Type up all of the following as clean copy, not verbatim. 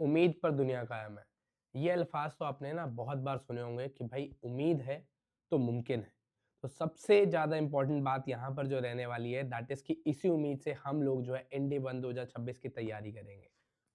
उम्मीद पर दुनिया कायम है। ये अल्फाज तो आपने ना बहुत बार सुने होंगे कि भाई उम्मीद है तो मुमकिन है। तो सबसे ज़्यादा इम्पोर्टेंट बात यहाँ पर जो रहने वाली है दैट इज़ कि इसी उम्मीद से हम लोग जो है इंडी 1 2026 की तैयारी करेंगे।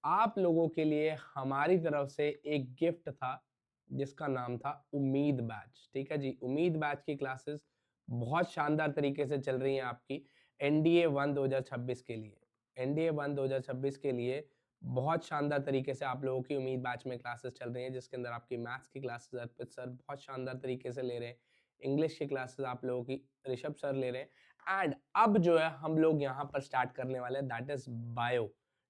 आप लोगों के लिए हमारी तरफ से एक गिफ्ट था जिसका नाम था उम्मीद बैच। ठीक है जी, उम्मीद बैच की क्लासेस बहुत शानदार तरीके से चल रही हैं आपकी एनडीए 1 2026 के लिए। एनडीए 1 2026 के लिए बहुत शानदार तरीके से आप लोगों की उम्मीद बैच में क्लासेस चल रही हैं, जिसके अंदर आपकी मैथ्स की क्लासेस अर्पित सर बहुत शानदार तरीके से ले रहे हैं। इंग्लिश की क्लासेस आप लोगों की ऋषभ सर ले रहे हैं। एंड अब जो है हम लोग यहाँ पर स्टार्ट करने वाले हैं दैट इज बायो।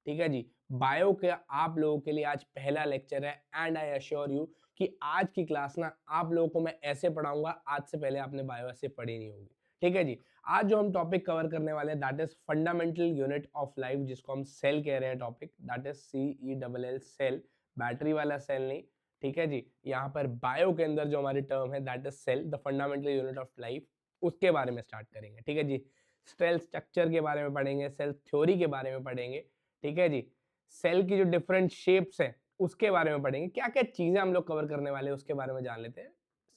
ठीक है जी, बायो के आप लोगों के लिए आज पहला लेक्चर है एंड आई अश्योर यू कि आज की क्लास ना आप लोगों को मैं ऐसे पढ़ाऊंगा आज से पहले आपने बायो ऐसे पढ़ी नहीं होगी। ठीक है जी, आज जो हम टॉपिक कवर करने वाले हैं that is fundamental unit of life, जिसको हम सेल कह रहे हैं topic, that is CELL cell, battery वाला सेल नहीं। ठीक है जी, यहाँ पर बायो के अंदर जो हमारी टर्म है that is cell, the fundamental unit of life, उसके बारे में स्टार्ट करेंगे। ठीक है जी, सेल स्ट्रक्चर के बारे में पढ़ेंगे, सेल थ्योरी के बारे में पढ़ेंगे। ठीक है जी, सेल की जो डिफरेंट शेप्स हैं उसके बारे में पढ़ेंगे, क्या क्या चीजें हम लोग कवर करने वाले हैं उसके बारे में जान लेते हैं।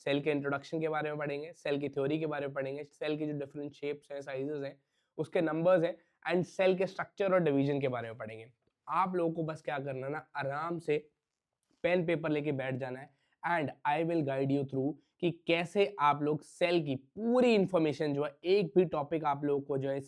सेल के इंट्रोडक्शन के बारे में पढ़ेंगे, सेल की थ्योरी के बारे में पढ़ेंगे, सेल की जो डिफरेंट शेप्स हैं, साइजेस हैं, उसके नंबर्स हैं, एंड सेल के स्ट्रक्चर और डिवीजन के बारे में पढ़ेंगे। आप लोगों को बस क्या करना ना, आराम से पेन पेपर लेके बैठ जाना है and I will guide you through कि कैसे आप लोग सेल की पूरी इंफॉर्मेशन जो है, एक भी टॉपिक आप लोगों को जो है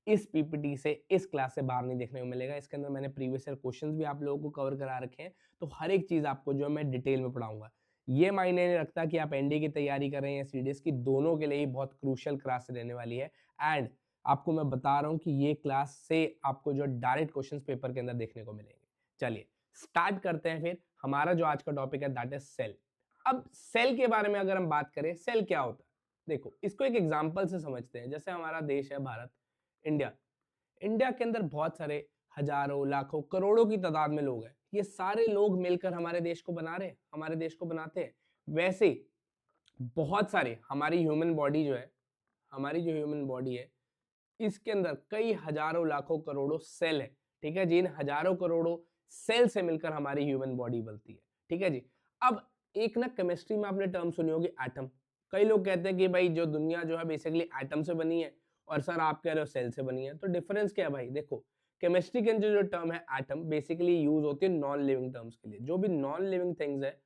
इस पीपीटी से, इस क्लास से बाहर नहीं देखने को मिलेगा। इसके अंदर मैंने प्रीवियस ईयर क्वेश्चंस भी आप लोगों को कवर करा रखे हैं, तो हर एक चीज आपको जो है मैं डिटेल में पढ़ाऊंगा। ये मायने नहीं रखता कि आप एनडी की तैयारी कर रहे हैं या सीडीएस की, दोनों के लिए ही बहुत क्रूशियल क्लास रहने वाली है। एंड आपको मैं बता रहा हूँ कि ये क्लास से आपको जो डायरेक्ट क्वेश्चंस पेपर के अंदर देखने को मिलेंगे। चलिए स्टार्ट करते हैं फिर। हमारा जो आज का टॉपिक है दैट इज सेल। अब सेल के बारे में अगर हम बात करें, सेल क्या होता है, देखो इसको एक एग्जांपल से समझते हैं। जैसे हमारा देश है भारत, इंडिया। इंडिया के अंदर बहुत सारे हजारों लाखों करोड़ों की तादाद में लोग हैं। ये सारे लोग मिलकर हमारे देश को बना रहे हैं, हमारे देश को बनाते हैं। वैसे ही बहुत सारे हमारी ह्यूमन बॉडी जो है, हमारी जो ह्यूमन बॉडी है, इसके अंदर कई हजारों लाखों करोड़ों सेल है। ठीक है जी, इन हजारों करोड़ों सेल से मिलकर हमारी ह्यूमन बॉडी बनती है। ठीक है जी, अब एक ना केमिस्ट्री में आपने टर्म सुनी होगी एटम। कई लोग कहते हैं कि भाई जो दुनिया जो है बेसिकली एटम से बनी है, और सर आप कह रहे हो सेल से बनी है, तो डिफरेंस क्या है भाई? देखो केमिस्ट्री के अंदर जो टर्म है एटम बेसिकली यूज होती है नॉन लिविंग टर्म्स के लिए। जो भी नॉन लिविंग थिंग्स है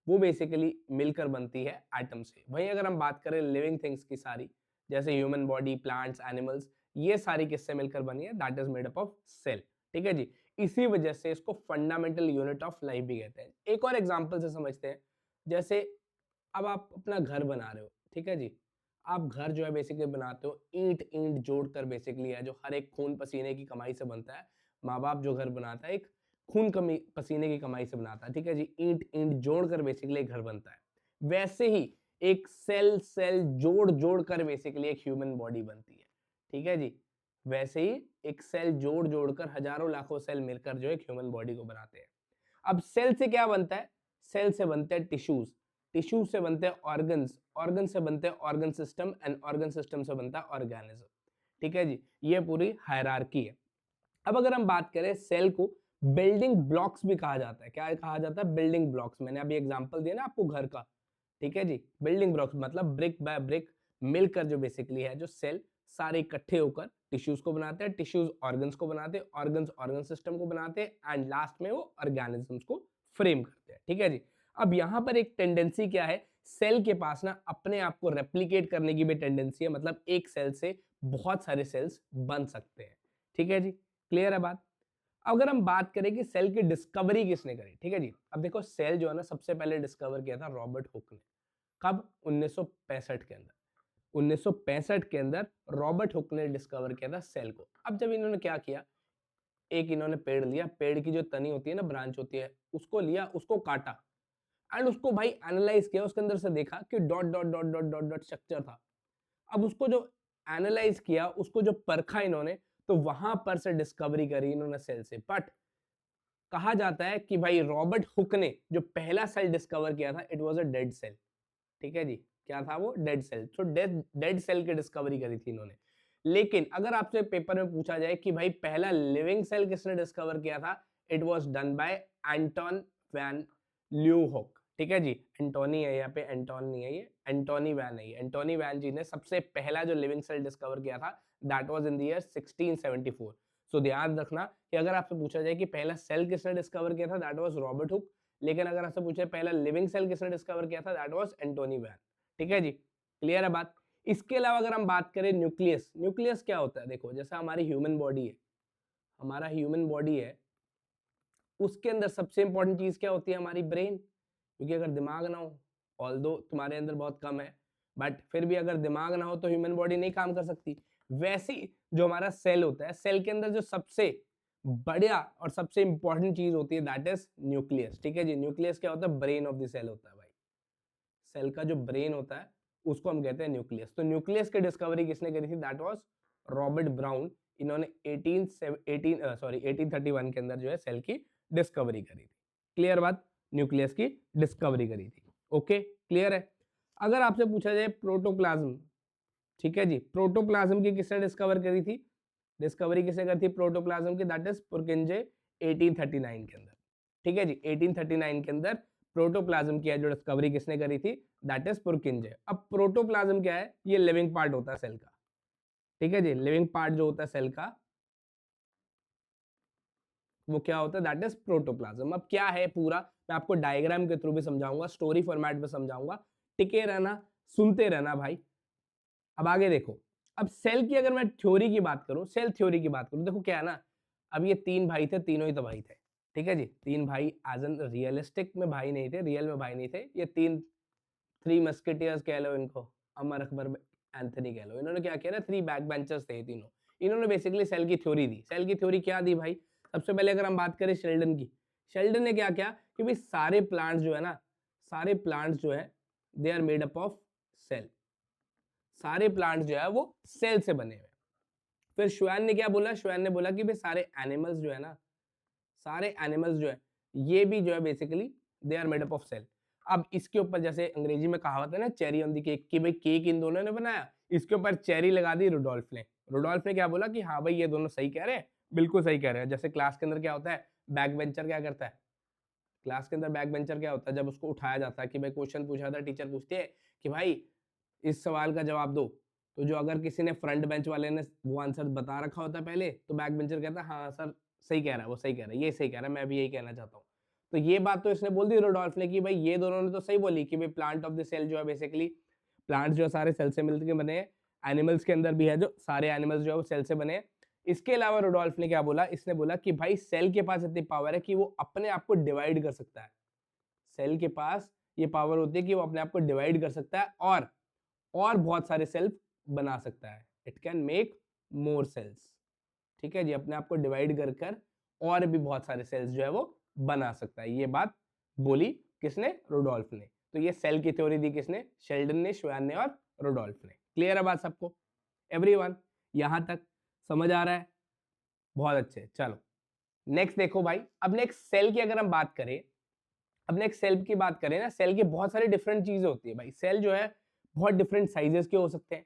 वो बेसिकली मिलकर बनती है एटम से। वहीं अगर हम बात करें लिविंग थिंग्स की सारी, जैसे ह्यूमन बॉडी, प्लांट्स, एनिमल्स, ये सारी किससे मिलकर बनी है? That is made up of cell. ठीक है जी, इसी वजह से इसको फंडामेंटल यूनिट ऑफ लाइफ भी कहते हैं। एक और एग्जांपल से समझते हैं। जैसे अब आप अपना घर बना रहे हो, ठीक है जी, आप घर जो है बेसिकली बनाते हो ईंट ईंट जोड़कर, बेसिकली है जो हर एक खून पसीने की कमाई से बनता है। माँ बाप जो घर बनाता है एक खून कमी पसीने की कमाई से बनाता है। ठीक है जी, ईंट ईंट जोड़कर बेसिकली एक घर बनता है। वैसे ही एक सेल सेल जोड़ जोड़ कर बेसिकली एक ह्यूमन बॉडी बनती है। ठीक है जी, वैसे ही एक सेल जोड़ जोड़कर हजारों लाखों सेल मिलकर जो एक ह्यूमन बॉडी को बनाते हैं। अब सेल से क्या बनता है? सेल से बनते हैं टिश्यूज, टिश्यू से बनते हैं ऑर्गन्स, ऑर्गन से बनते हैं organ system, and organ system से बनता है ऑर्गेनिज्म। ठीक है जी, ये पूरी हायरार्की है। अब अगर हम बात करें, सेल को बिल्डिंग ब्लॉक्स भी कहा जाता है। क्या कहा जाता है? Building blocks. मैंने अभी एग्जांपल दिया ना आपको घर का। ठीक है जी, बिल्डिंग ब्लॉक्स मतलब ब्रिक बाय ब्रिक मिलकर जो बेसिकली है जो सेल सारे इकट्ठे होकर टिश्यूज को बनाते हैं, टिश्यूज ऑर्गन्स को बनाते हैं, ऑर्गन्स ऑर्गन सिस्टम को बनाते हैं, एंड लास्ट में वो ऑर्गेनिजम्स को फ्रेम करते हैं। ठीक है जी, अब यहाँ पर एक टेंडेंसी क्या है, सेल के पास ना अपने आप को रेप्लिकेट करने की भी टेंडेंसी है। मतलब एक सेल से बहुत सारे सेल्स बन सकते हैं। ठीक है जी, क्लियर है बात? अगर हम बात करें कि सेल की डिस्कवरी किसने करी, ठीक है जी, अब देखो सेल जो है ना सबसे पहले डिस्कवर किया था रॉबर्ट हुक ने। कब? 1965 के अंदर। 1965 के अंदर रॉबर्ट हुक ने डिस्कवर किया था सेल को। अब जब इन्होंने क्या किया, एक इन्होंने पेड़ लिया, पेड़ की जो तनी होती है ना, ब्रांच होती है, उसको लिया, उसको काटा, एंड उसको भाई एनालाइज किया। उसके अंदर से देखा कि dot dot dot dot dot dot structure था। अब उसको जो एनालाइज किया, उसको जो परखा इन्होंने, तो वहां पर से डिस्कवरी करी इन्होंने सेल से। बट कहा जाता है कि भाई रॉबर्ट हुक ने जो पहला सेल डिस्कवर किया था it was a dead cell. ठीक है जी, क्या था वो? Dead cell. तो डेड डेड सेल की डिस्कवरी करी थी इन्होंने। लेकिन अगर आपसे पेपर में पूछा जाए कि भाई पहला लिविंग सेल किसने डिस्कवर किया था, it was done by Anton van Leeuwenhoek. ठीक है जी, एंटोनी है यहाँ पे, एंटोन नहीं है, ये एंटोनी वैन है। एंटोनी वैन जी ने सबसे पहला जो लिविंग सेल डिस्कवर किया था that was in the year 1674। सो ध्यान रखना कि अगर आपसे पूछा जाए कि पहला सेल किसने डिस्कवर किया था दैट वाज रॉबर्ट हुक, लेकिन अगर आपसे पूछे पहला लिविंग सेल किसने डिस्कवर किया था दैट वाज एंटोनी वैन। ठीक है जी, क्लियर है बात। इसके अलावा अगर हम बात करें न्यूक्लियस, न्यूक्लियस क्या होता है, देखो जैसा हमारी ह्यूमन बॉडी है, हमारा ह्यूमन बॉडी है, उसके अंदर सबसे इंपॉर्टेंट चीज क्या होती है, हमारी ब्रेन। क्योंकि अगर दिमाग ना हो, ऑल्दो तुम्हारे अंदर बहुत कम है, बट फिर भी अगर दिमाग ना हो तो ह्यूमन बॉडी नहीं काम कर सकती। वैसे ही जो हमारा सेल होता है, सेल के अंदर जो सबसे बढ़िया और सबसे इंपॉर्टेंट चीज होती है दैट इज न्यूक्लियस। ठीक है जी, न्यूक्लियस क्या होता है, ब्रेन ऑफ द सेल होता है भाई। सेल का जो ब्रेन होता है उसको हम कहते हैं न्यूक्लियस। तो न्यूक्लियस की डिस्कवरी किसने करी थी, दैट वाज रॉबर्ट ब्राउन। इन्होंने 1831 के अंदर जो है सेल की डिस्कवरी करी थी। क्लियर बात, न्यूक्लियस की डिस्कवरी करी थी। ओके क्लियर है। अगर आपसे पूछा जाए प्रोटोप्लाज्म, ठीक है जी, प्रोटोप्लाज्म की किसने डिस्कवर करी थी, डिस्कवरी किसने करी थी प्रोटोप्लाज्म की, दैट इज पुरकिंजे 1839 के अंदर। ठीक है जी, 1839 के अंदर प्रोटोप्लाज्म की जो डिस्कवरी किसने करी थी दैट इज पुरकिंजे। अब प्रोटोप्लाज्म क्या है, ये लिविंग पार्ट होता है सेल का। ठीक है जी, लिविंग पार्ट जो होता है सेल का वो क्या होता है, दैट इज प्रोटोप्लाज्म। अब क्या है पूरा, मैं आपको डायग्राम के थ्रू भी समझाऊंगा, स्टोरी फॉर्मेट में समझाऊंगा, टिके रहना, सुनते रहना भाई। अब आगे देखो, अब सेल की अगर मैं थ्योरी की बात करूं, सेल थ्योरी की बात करूं, देखो क्या है ना, अब ये तीन भाई थे, तीनों ही तो भाई थे। ठीक है जी, तीन भाई एज एन रियलिस्टिक में भाई नहीं थे, रियल में भाई नहीं थे, ये तीन थ्री मस्केटियर्स कह लो इनको, अमर अकबर एंथनी कह लो। इन्होंने क्या किया ना, थ्री बैक बेंचर्स थे तीनों। इन्होंने बेसिकली सेल की थ्योरी दी। सेल की थ्योरी क्या दी भाई, सबसे पहले अगर हम बात करें शेल्डन की, शेल्डन ने क्या किया कि भाई सारे प्लांट्स जो है ना, सारे प्लांट्स जो है they are made up of cell, सारे प्लांट्स जो है वो सेल से बने हुए। फिर श्वेन ने क्या बोला, श्वेन ने बोला कि भाई सारे एनिमल्स जो है ना, सारे एनिमल्स जो है ये भी जो है basically they are made up of cell. अब इसके ऊपर जैसे अंग्रेजी में कहावत है ना, चेरी ऑन द केक, कि भाई केक इन दोनों ने बनाया, इसके ऊपर चेरी लगा दी रुडोल्फ ने। रुडोल्फ ने क्या बोला कि हाँ भाई ये दोनों सही कह रहे हैं, बिल्कुल सही कह रहे हैं। जैसे क्लास के अंदर क्या होता है, बैक बेंचर क्या करता है, क्लास के अंदर बैक बेंचर क्या होता है, जब उसको उठाया जाता है कि भाई क्वेश्चन पूछा था, टीचर पूछते हैं कि भाई इस सवाल का जवाब दो, तो जो अगर किसी ने फ्रंट बेंच वाले ने वो आंसर बता रखा होता है पहले, तो बैक बेंचर कहता है हाँ सर सही कह रहा है, वो सही कह रहा है, ये सही कह रहा है, मैं भी यही कहना चाहता हूँ। तो ये बात तो इसने बोल दी रोडोल्फ ने कि भाई ये दोनों ने तो सही बोली कि भाई प्लांट ऑफ द सेल जो है बेसिकली, प्लांट्स जो सारे सेल से मिलकर बने हैं, एनिमल्स के अंदर भी है जो सारे एनिमल्स जो है वो सेल से बने हैं। इसके अलावा रोडोल्फ ने क्या बोला, इसने बोला कि भाई सेल के पास इतनी पावर है कि वो अपने आप को डिवाइड कर सकता है। सेल के पास ये पावर होती है कि वो अपने आप को डिवाइड कर सकता है और बहुत सारे सेल बना सकता है। It can make more cells. ठीक है जी, अपने आप को डिवाइड कर कर और भी बहुत सारे सेल्स जो है वो बना सकता है। ये बात बोली किसने, रुडोल्फ ने। तो ये सेल की थ्योरी दी किसने, शेल्डन ने, श्वेन ने और रुडोल्फ ने। क्लियर है बात सबको, एवरीवन, यहां तक समझ आ रहा है, बहुत अच्छे। चलो नेक्स्ट देखो भाई, अब नेक्स्ट सेल की अगर हम बात करें, अब नेक्स्ट सेल की बात करें ना, सेल की बहुत सारी डिफरेंट चीजें होती है भाई। सेल जो है बहुत डिफरेंट साइजेस के हो सकते हैं,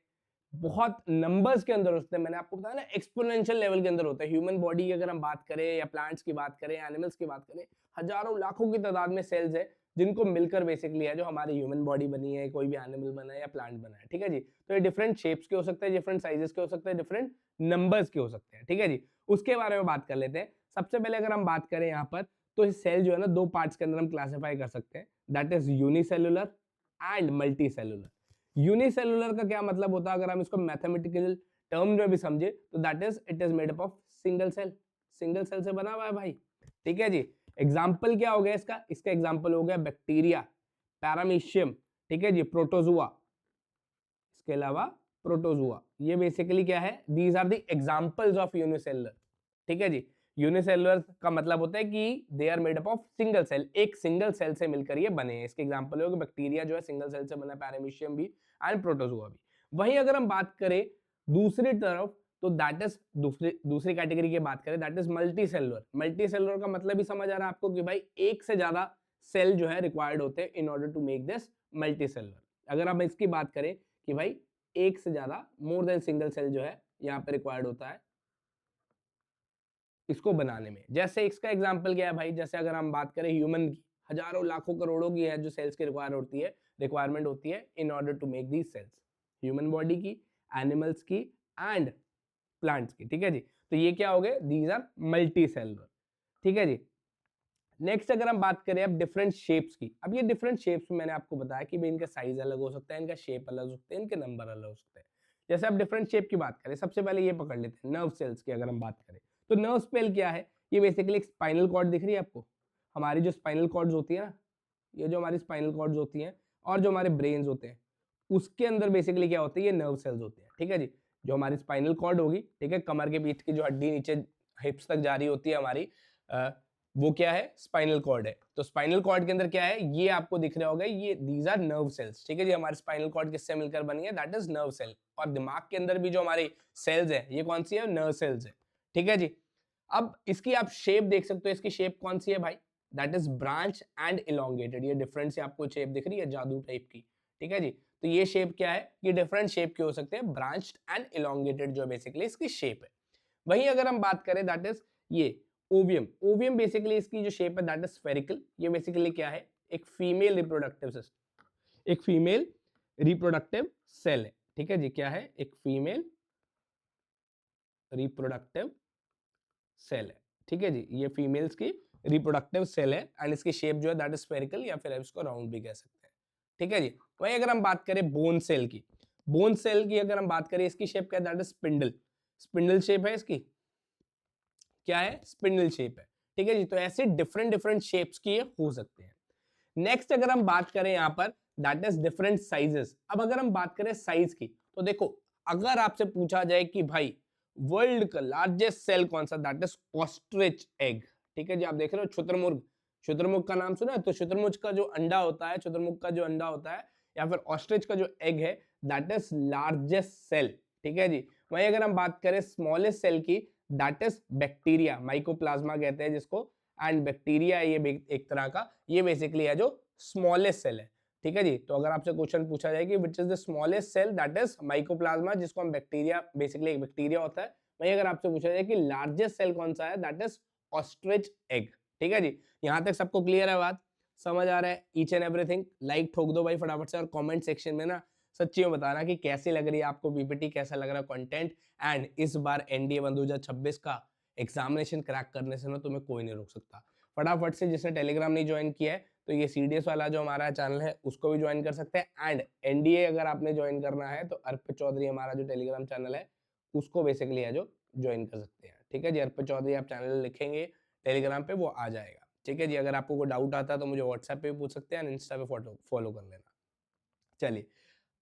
बहुत नंबर्स के अंदर होते हैं। मैंने आपको बताया ना एक्सपोनेंशियल लेवल के अंदर होता है। ह्यूमन बॉडी की अगर हम बात करें या प्लांट्स की बात करें, एनिमल्स की बात करें, हजारों लाखों की तादाद में सेल्स है जिनको मिलकर बेसिकली है जो हमारी ह्यूमन बॉडी बनी है, कोई भी एनिमल बना है या प्लांट बना है। ठीक है जी, तो ये डिफरेंट शेप्स के हो सकते हैं, डिफरेंट साइजेस के हो सकते हैं, डिफरेंट नंबर्स के हो सकते हैं। ठीक है जी, उसके बारे में बात कर लेते हैं। सबसे पहले अगर हम बात करें यहाँ पर, तो इस सेल जो है ना दो पार्ट्स के अंदर हम क्लासिफाई कर सकते हैं, that is unicellular and multi cellular. Unicellular का क्या मतलब होता है, अगर हम इसको मैथमेटिकल टर्म में भी समझे तो that is it is made up of single cell, single cell से बना हुआ है भाई। ठीक है जी, एग्जाम्पल क्या हो गया इसका, इसका एग्जाम्पल हो गया बैक्टीरिया, पैरामीशियम, ठीक है जी, प्रोटोजुआ, इसके अलावा प्रोटोजुआ। ये बेसिकली क्या है, these are the examples of unicellular. ठीक है जी, यूनिसेलुलर का मतलब होता है कि they are made up of single cell, एक सिंगल सेल से मिलकर ये बने हैं। इसके एग्जांपल हो गए बैक्टीरिया जो है सिंगल सेल से बना है, पैरामीशियम भी एंड प्रोटोजुआ भी। वहीं अगर हम बात करें दूसरी तरफ, तो दैट इज दूसरी कैटेगरी की बात करें, that is multi cellular. Multi cellular का मतलब ही समझ आ रहा है आपको कि भाई एक से ज्यादा सेल जो है रिक्वायर्ड होते हैं in order to make this multicellular. अगर हम इसकी बात करें कि भाई एक से ज्यादा मोर देन सिंगल सेल जो है यहाँ पे रिक्वायर्ड होता है इसको बनाने में। जैसे इसका एग्जांपल क्या है भाई, जैसे अगर हम बात करें ह्यूमन की, हजारों लाखों करोड़ों की है जो सेल्स की रिक्वायरमेंट होती है in order to make these cells, human body की, एनिमल्स की एंड प्लांट्स की, ठीक है जी। तो ये क्या हो गए, दीज आर मल्टी सेलुलर, ठीक है जी। नेक्स्ट अगर हम बात करें अब डिफरेंट शेप्स की, अब ये डिफरेंट शेप्स मैंने आपको बताया कि भाई इनका साइज अलग हो सकता है, इनका शेप अलग हो सकता है, इनके नंबर अलग हो सकते हैं। जैसे अब डिफरेंट शेप की बात करें, सबसे पहले ये पकड़ लेते हैं नर्व सेल्स की अगर हम बात करें, तो नर्व सेल क्या है, ये बेसिकली एक स्पाइनल कॉर्ड दिख रही है आपको, हमारी जो स्पाइनल कॉर्ड्स होती है ना, ये जो हमारी स्पाइनल कॉर्ड्स होती हैं और जो हमारे ब्रेन्स होते हैं, उसके अंदर बेसिकली क्या होती है, ये नर्व सेल्स होते हैं, ठीक है जी। जो हमारी स्पाइनल कॉर्ड होगी, ठीक है, कमर के पीछे की जो हड्डी नीचे हिप्स तक जा रही होती है हमारी, वो क्या है, स्पाइनल कॉर्ड है। तो स्पाइनल कॉर्ड के अंदर क्या है, ये आपको दिख रहा होगा, ये दीज आर नर्व सेल्स, ठीक है जी। हमारी स्पाइनल कॉर्ड किससे मिलकर बनी है, दैट इज नर्व सेल। और दिमाग के अंदर भी जो हमारी सेल्स है, ये कौन सी है, नर्व सेल्स है, ठीक है जी। अब इसकी आप शेप देख सकते हो, इसकी शेप कौन सी है भाई, that is branch and elongated. ये डिफरेंट से आपको शेप दिख रही है जादू टाइप की, ठीक है जी। तो ये शेप क्या है, ये डिफरेंट शेप के हो सकते हैं, ब्रांच्ड एंड इलोंगेटेड जो बेसिकली इसकी शेप है। वहीं अगर हम बात करें दैट इज ये ओवियम, ओवियम बेसिकली इसकी जो शेप है दैट इज स्फेरिकल। ये बेसिकली क्या है, एक फीमेल रिप्रोडक्टिव सिस्टम, एक फीमेल रिप्रोडक्टिव सेल है, ठीक है जी। क्या है, एक फीमेल रिप्रोडक्टिव सेल है, ठीक है जी। ये फीमेल्स की रिप्रोडक्टिव सेल है एंड इसकी शेप जो है दैट इज स्फेरिकल या फिर इसको राउंड भी कह सकते हैं, ठीक है जी। वहीं अगर हम बात करें बोन सेल की, बोन सेल की अगर हम बात करें, इसकी शेप क्या है, that is spindle, spindle shape है इसकी, क्या है, स्पिंडल शेप है, ठीक है जी। तो ऐसे डिफरेंट डिफरेंट शेप्स की ये हो सकते हैं। नेक्स्ट अगर हम बात करें यहाँ पर, दैट इज डिफरेंट साइजेस। अब अगर हम बात करें साइज की, तो देखो अगर आपसे पूछा जाए कि भाई वर्ल्ड का लार्जेस्ट सेल कौन सा, दैट इज ऑस्ट्रिच एग, ठीक है जी। आप देख रहे हो शुतुरमुर्ग, शुतुरमुर्ग का नाम सुना है, तो शुतुरमुर्ग का जो अंडा होता है, शुतुरमुर्ग का जो अंडा होता है या फिर ऑस्ट्रिच का जो एग है, दैट इज लार्जेस्ट सेल, ठीक है जी। वहीं अगर हम बात करें स्मॉलेस्ट सेल की, दैट इज बैक्टीरिया, माइकोप्लाज्मा कहते हैं जिसको, एंड बैक्टीरिया ये एक तरह का, ये बेसिकली है जो स्मॉलेस्ट सेल है, ठीक है जी। तो अगर आपसे क्वेश्चन पूछा जाए कि which is the smallest cell, that is mycoplasma, जिसको हम बैक्टीरिया, बेसिकली एक बैक्टीरिया होता है। वहीं अगर आपसे पूछा जाए कि लार्जेस्ट सेल कौन सा है, दैट इज ऑस्ट्रिच एग, ठीक है जी। यहां तक सबको क्लियर है बात, समझ आ रहा है ईच एंड एवरीथिंग। लाइक ठोक दो भाई फटाफट से, और कमेंट सेक्शन में ना सच्ची में बताना कि कैसी लग रही है आपको पीपीटी, कैसा लग रहा है कंटेंट। एंड इस बार एनडीए 2026 का एग्जामिनेशन क्रैक करने से ना तुम्हें कोई नहीं रोक सकता। फटाफट से, जिसने टेलीग्राम नहीं ज्वाइन किया है, तो ये सीडीएस वाला जो हमारा चैनल है उसको भी ज्वाइन कर सकते हैं। एंड एनडीए अगर आपने ज्वाइन करना है तो अर्पित चौधरी हमारा जो टेलीग्राम चैनल है उसको बेसिकली है जो ज्वाइन कर सकते हैं, ठीक है जी। अर्पित चौधरी आप चैनल लिखेंगे टेलीग्राम पे, वो आ जाएगा, ठीक है जी। अगर आपको कोई डाउट आता है तो मुझे व्हाट्सएप पे भी पूछ सकते हैं, इंस्टा पे फॉलो कर लेना। चलिए,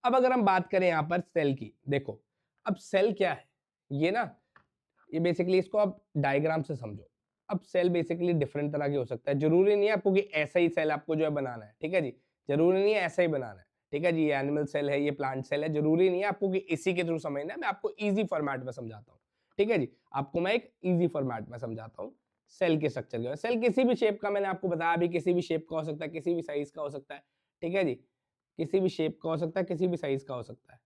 अब अगर हम बात करें यहाँ पर सेल की, देखो अब सेल क्या है, ये ना, ये बेसिकली इसको आप डायग्राम से समझो। अब सेल बेसिकली डिफरेंट तरह के हो सकता है, जरूरी नहीं है आपको कि ऐसा ही सेल आपको जो है बनाना है, ठीक है जी। जरूरी नहीं है ऐसा ही बनाना है, ठीक है जी। ये एनिमल सेल है, ये प्लांट सेल है, जरूरी नहीं है आपको कि इसी के थ्रू समझना है। मैं आपको इजी फॉर्मेट में समझाता हूँ, ठीक है जी। आपको मैं एक इजी फॉर्मेट में समझाता हूँ सेल के स्ट्रक्चर के। सेल किसी भी शेप का, मैंने आपको बताया अभी, किसी भी शेप का हो सकता है, किसी भी साइज का हो सकता है, ठीक है जी। किसी भी शेप का हो सकता है, किसी भी साइज का हो सकता है,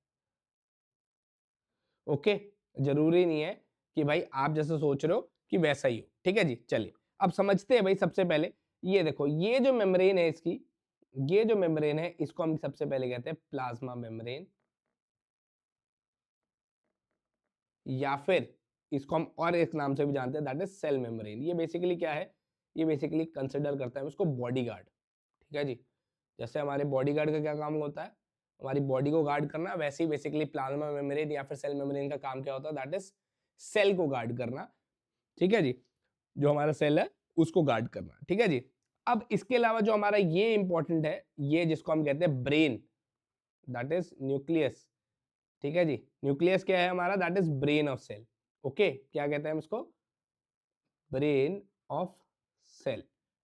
ओके। जरूरी नहीं है कि भाई आप जैसे सोच रहे हो कि वैसा ही हो, ठीक है जी। चलिए अब समझते हैं भाई। सबसे पहले ये देखो, ये जो मेम्ब्रेन है इसकी, ये जो मेम्ब्रेन है इसको हम सबसे पहले कहते हैं प्लाज्मा मेम्ब्रेन, या फिर इसको हम और एक नाम से भी जानते हैं, दैट इज सेल मेम्ब्रेन। ये बेसिकली क्या है, ये बेसिकली कंसिडर करता है इसको बॉडीगार्ड, ठीक है जी। जैसे हमारे बॉडीगार्ड का क्या काम होता है, हमारी बॉडी को गार्ड करना, वैसे ही बेसिकली प्लाज्मा मेम्ब्रेन या फिर सेल मेम्ब्रेन का काम क्या होता है, दैट इज सेल को गार्ड करना, ठीक है जी। जो हमारा सेल है उसको गार्ड करना, ठीक है जी। अब इसके अलावा जो हमारा ये इंपॉर्टेंट है, ये जिसको हम कहते हैं ब्रेन, दैट इज न्यूक्लियस, ठीक है जी। न्यूक्लियस क्या है हमारा, that is brain of cell, okay. क्या कहते हैं हम इसको, ब्रेन ऑफ सेल,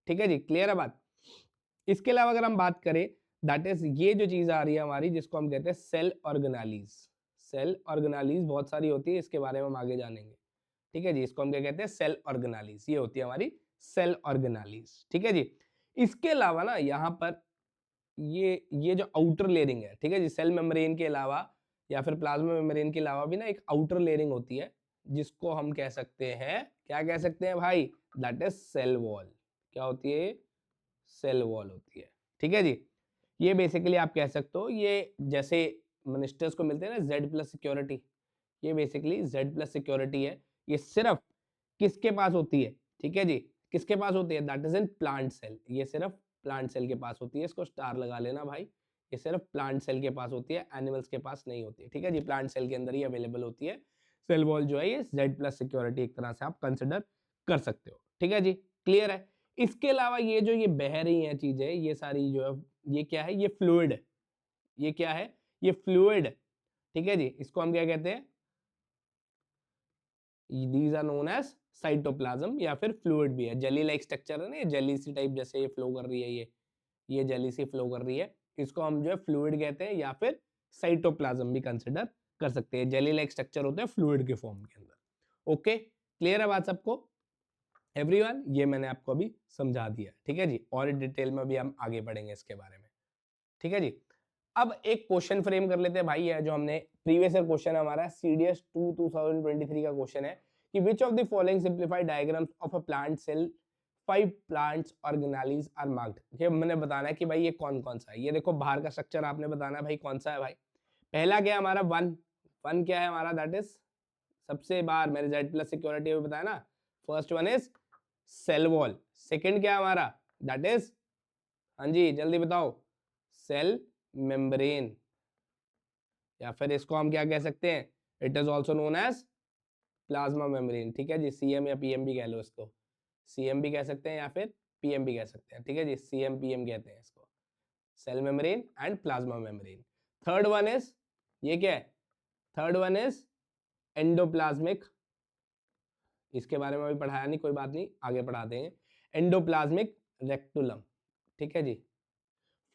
ठीक है जी। क्लियर है बात। इसके अलावा अगर हम बात करें, दैट इज ये जो चीज आ रही है हमारी, जिसको हम कहते हैं सेल ऑर्गेनालीज। सेल ऑर्गेनालीज बहुत सारी होती है, इसके बारे में हम आगे जानेंगे, ठीक है जी। इसको हम क्या कहते हैं, सेल ऑर्गेनालीज। ये होती है हमारी सेल ऑर्गेनालीज, ठीक है जी। इसके अलावा ना यहाँ पर ये जो आउटर लेयरिंग है, ठीक है जी, सेल मेम्ब्रेन के अलावा या फिर प्लाज्मा मेम्ब्रेन के अलावा भी ना एक आउटर लेयरिंग होती है, जिसको हम कह सकते हैं, क्या कह सकते हैं भाई, दैट इज सेल वॉल। क्या होती है, सेल वॉल होती है। ठीक है जी, ये बेसिकली आप कह सकते हो, ये जैसे मिनिस्टर्स को मिलते हैं ना जेड प्लस सिक्योरिटी, ये बेसिकली जेड प्लस सिक्योरिटी है। ये सिर्फ किसके पास होती है, ठीक है जी, किसके पास होती है, that is in plant cell. ये सिर्फ प्लांट सेल के पास होती है, इसको स्टार लगा लेना भाई। ये सिर्फ प्लांट सेल के पास होती है, एनिमल्स के पास नहीं होती है। ठीक है जी, प्लांट सेल के अंदर ही अवेलेबल होती है सेल वॉल जो है, ये जेड प्लस सिक्योरिटी एक तरह से आप कंसिडर कर सकते हो। ठीक है जी, क्लियर है। इसके अलावा ये जो ये बह रही हैं चीजें, ये सारी जो है, ये क्या है, ये फ्लूइड है। ये क्या है, ये फ्लूइड। ठीक है जी, इसको हम क्या कहते हैं, these are known as cytoplasm, या फिर फ्लूइड भी है। जेली लाइक स्ट्रक्चर है ना, ये जेली सी टाइप जैसे ये फ्लो कर रही है, ये जेली सी फ्लो कर रही है, इसको हम जो है फ्लूइड कहते हैं, या फिर साइटोप्लाज्म भी कंसिडर कर सकते हैं। जेली लाइक स्ट्रक्चर होते हैं फ्लूइड के फॉर्म के अंदर। ओके, क्लियर है बात सबको एवरीवन, ये मैंने आपको अभी समझा दिया। ठीक है जी, और डिटेल में भी हम आगे बढ़ेंगे इसके बारे में। ठीक है जी, अब एक क्वेश्चन फ्रेम कर लेते हैं भाई, है जो हमने प्रीवियस ईयर क्वेश्चन हमारा CDS 2 2023 का क्वेश्चन है कि which of the following simplified diagrams of a plant cell 5 plants organise are marked. ये मैंने बताना है कि भाई ये कौन कौन सा है। ये देखो बाहर का स्ट्रक्चर आपने बताना है भाई कौन सा है भाई। पहला क्या है हमारा, वन। वन क्या है हमारा, दैट इज सबसे बाहर मैंने जेड प्लस सिक्योरिटी में बताया ना, first one is cell wall. Second क्या है हमारा, दैट इज, हाँ जी जल्दी बताओ, सेल मेम्ब्रेन, या फिर इसको हम क्या कह सकते हैं, it is also known as plasma membrane. ठीक है जी, CM या PM भी कह लो इसको, CM भी कह सकते हैं या फिर PM भी कह सकते हैं। ठीक है जी, CM PM कहते हैं इसको, cell membrane and plasma membrane. Third one is, ये क्या है, थर्ड वन इज एंडोप्लाज्मिक। इसके बारे में अभी पढ़ाया नहीं, कोई बात नहीं, आगे पढ़ाते हैं। एंडोप्लाज्मिक रेक्टुलम। ठीक है जी,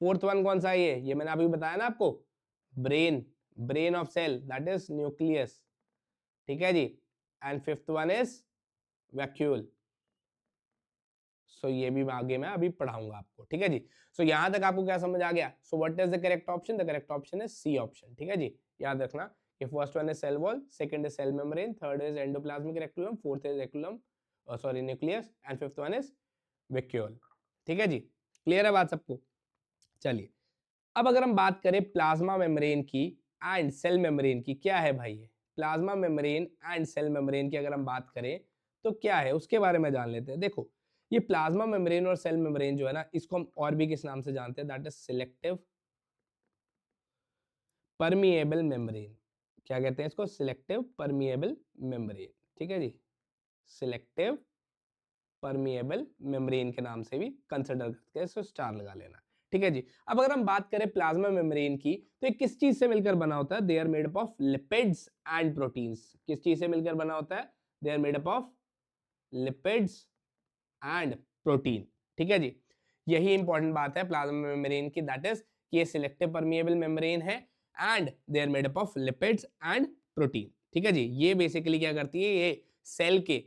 फोर्थ वन कौन सा है, ये मैंने अभी बताया ना आपको, brain, brain of cell that is nucleus. ठीक है जी, and fifth one is vacuole. So ये भी आगे मैं अभी पढ़ाऊंगा आपको। ठीक है जी, सो यहां तक आपको क्या समझ आ गया। So what is the correct option, the correct option is C option. ठीक है जी, याद रखना कि first one is cell wall, second is cell membrane, third is endoplasmic reticulum, fourth is reticulum sorry nucleus, and fifth one is vacuole. ठीक है जी, clear है बात सबको। चलिए, अब अगर हम बात करें प्लाज्मा मेम्ब्रेन की एंड सेल मेम्ब्रेन की, क्या है भाई ये plasma membrane and cell membrane की अगर हम बात करें तो क्या है, उसके बारे में जान लेते हैं। देखो, ये प्लाज्मा मेम्ब्रेन और सेल मेम्ब्रेन जो है ना, इसको हम और भी किस नाम से जानते हैं, that is selective permeable membrane. क्या कहते हैं इसको, सिलेक्टिव परमिएबल मेम्ब्रेन। ठीक है जी, सिलेक्टिव परमिएबल मेम्ब्रेन के नाम से भी कंसिडर करते हैं, इसको स्टार लगा लेना। ठीक है जी, अब अगर हम बात करें प्लाज्मा मेम्ब्रेन की, तो ये किस चीज से मिलकर बना होता है, they are made up of lipids and proteins. किस चीज से मिलकर बना होता है, they are made up of lipids and protein. ठीक है जी, यही इंपॉर्टेंट बात है प्लाज्मा मेम्ब्रेन की, दैट इज कि ये सिलेक्टिव परमिएबल मेम्ब्रेन है and they are made up of lipids and protein. ठीक है जी, ये बेसिकली क्या करती है, ये सेल के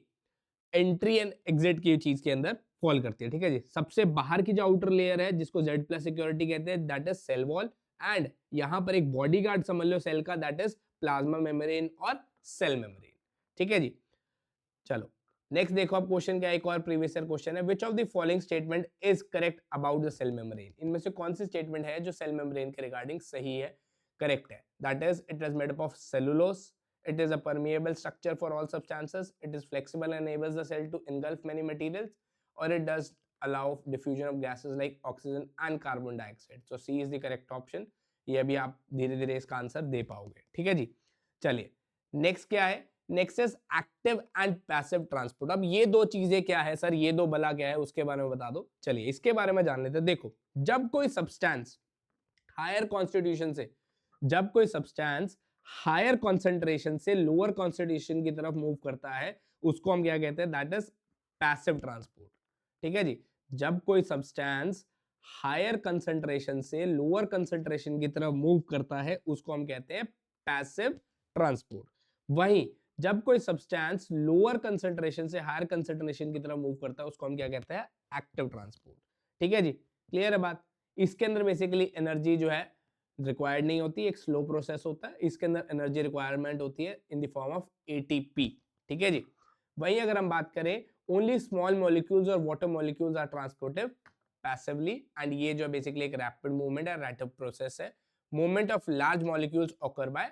एंट्री एंड एग्जिट की चीज के अंदर फॉल करती है। ठीक है जी, सबसे बाहर की जो आउटर लेयर है जिसको जेड प्लस सिक्योरिटी कहते हैं, that is cell wall, and यहां पर एक बॉडीगार्ड समझ लो सेल का, दैट इज प्लाज्मा मेम्ब्रेन और सेल मेम्ब्रेन। ठीक है जी, चलो नेक्स्ट देखो आप क्वेश्चन क्या, एक और प्रीवियस ईयर क्वेश्चन है, which of the following statement is correct about the cell membrane. इनमें से कौन सी स्टेटमेंट है जो सेल मेम्ब्रेन के रिगार्डिंग सही है, करेक्ट है, that is it is made up of cellulose, it is a permeable structure for all substances, it is flexible and enables the cell to engulf many materials, or it does allow diffusion of gases like oxygen and carbon dioxide. So C is the correct option. ये अभी आप धीरे धीरे इसका answer दे पाओगे। ठीक है जी, चलिए नेक्स्ट क्या है, next is active and passive transport. अब ये दो चीजें क्या है सर, ये दो बला क्या है, उसके बारे में बता दो। चलिए इसके बारे में जान लेते हैं। देखो, जब कोई सब्सटेंस हायर कॉन्स्टिट्यूशन से, जब कोई सब्सटेंस हायर कॉन्सेंट्रेशन से लोअर कॉन्सेंट्रेशन की तरफ मूव करता है, उसको हम क्या कहते हैं, दैट इज पैसिव ट्रांसपोर्ट। ठीक है जी, जब कोई सब्सटेंस हायर कंसेंट्रेशन से लोअर कंसेंट्रेशन की तरफ मूव करता है, उसको हम कहते हैं पैसिव ट्रांसपोर्ट। वहीं जब कोई सब्सटेंस लोअर कंसेंट्रेशन से हायर कंसेंट्रेशन की तरफ मूव करता है, उसको हम क्या कहते हैं, एक्टिव ट्रांसपोर्ट। ठीक है जी, क्लियर है बात। इसके अंदर बेसिकली एनर्जी जो है रिक्वायर्ड नहीं होती, एक स्लो प्रोसेस होता है, इसके अंदर एनर्जी रिक्वायरमेंट होती है in the form of ATP। ठीक है जी। वहीं अगर हम बात करें ओनली स्मॉल मॉलिक्यूल्स और water molecules are transported passively, and ये जो बेसिकली एक रैपिड मूवमेंट है, रैपिड प्रोसेस है। Movement of large molecules occur by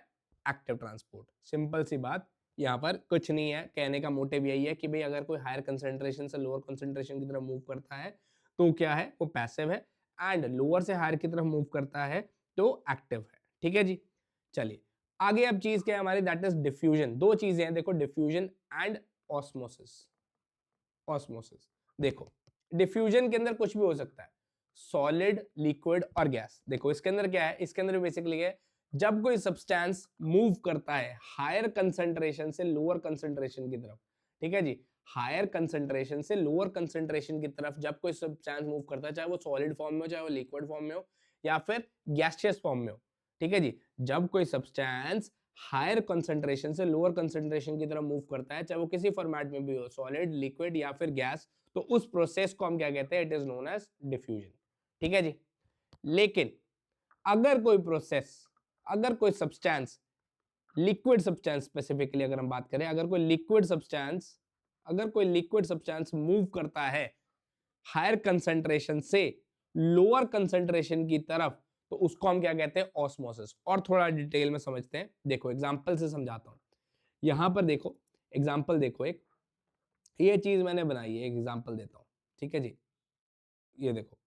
active transport. Simple सी बात, यहाँ पर कुछ नहीं है, कहने का मोटिव यही है कि भाई अगर कोई हायर कंसेंट्रेशन से लोअर कंसेंट्रेशन की तरफ मूव करता है तो क्या है, वो पैसिव है, एंड लोअर से हायर की तरफ मूव करता है तो एक्टिव है। ठीक है जी। चलिए आगे अब चीज क्या है हमारी, दैट इज डिफ्यूजन। दो चीजें हैं देखो, डिफ्यूजन एंड ऑस्मोसिस। ऑस्मोसिस देखो, डिफ्यूजन के अंदर कुछ भी हो सकता है, सॉलिड, लिक्विड और गैस। देखो इसके अंदर क्या है, इसके अंदर बेसिकली है जब कोई सब्सटेंस मूव करता है हायर कंसंट्रेशन से लोअर कंसंट्रेशन की तरफ, ठीक है जी, हायर कंसंट्रेशन से लोअर कंसंट्रेशन की तरफ जब कोई सब्सटेंस मूव करता है, चाहे वो सॉलिड फॉर्म में हो, चाहे वो लिक्विड फॉर्म में हो, या फिर गैसियस फॉर्म में हो, ठीक है जी, जब कोई सब्सटेंस हायर कंसंट्रेशन से लोअर कंसंट्रेशन की तरफ मूव करता है, चाहे वो किसी फॉर्मेट में भी हो, सॉलिड, लिक्विड या फिर गैस, तो उस प्रोसेस को हम क्या कहते हैं, it is known as diffusion. ठीक है जी। लेकिन अगर कोई प्रोसेस, अगर कोई सब्सटेंस, लिक्विड सब्सटेंस स्पेसिफिकली अगर हम बात करें, अगर कोई लिक्विड सब्सटेंस, अगर कोई लिक्विड सब्सटेंस मूव करता है हायर कंसंट्रेशन से लोअर कंसंट्रेशन की तरफ, तो उसको हम क्या कहते हैं, ऑस्मोसिस। और थोड़ा डिटेल में समझते हैं, देखो एग्जांपल से समझाता हूं। यहां पर देखो एग्जांपल, देखो एक ये चीज मैंने बनाई है, एक एग्जांपल देता हूं। ठीक है जी, ये देखो,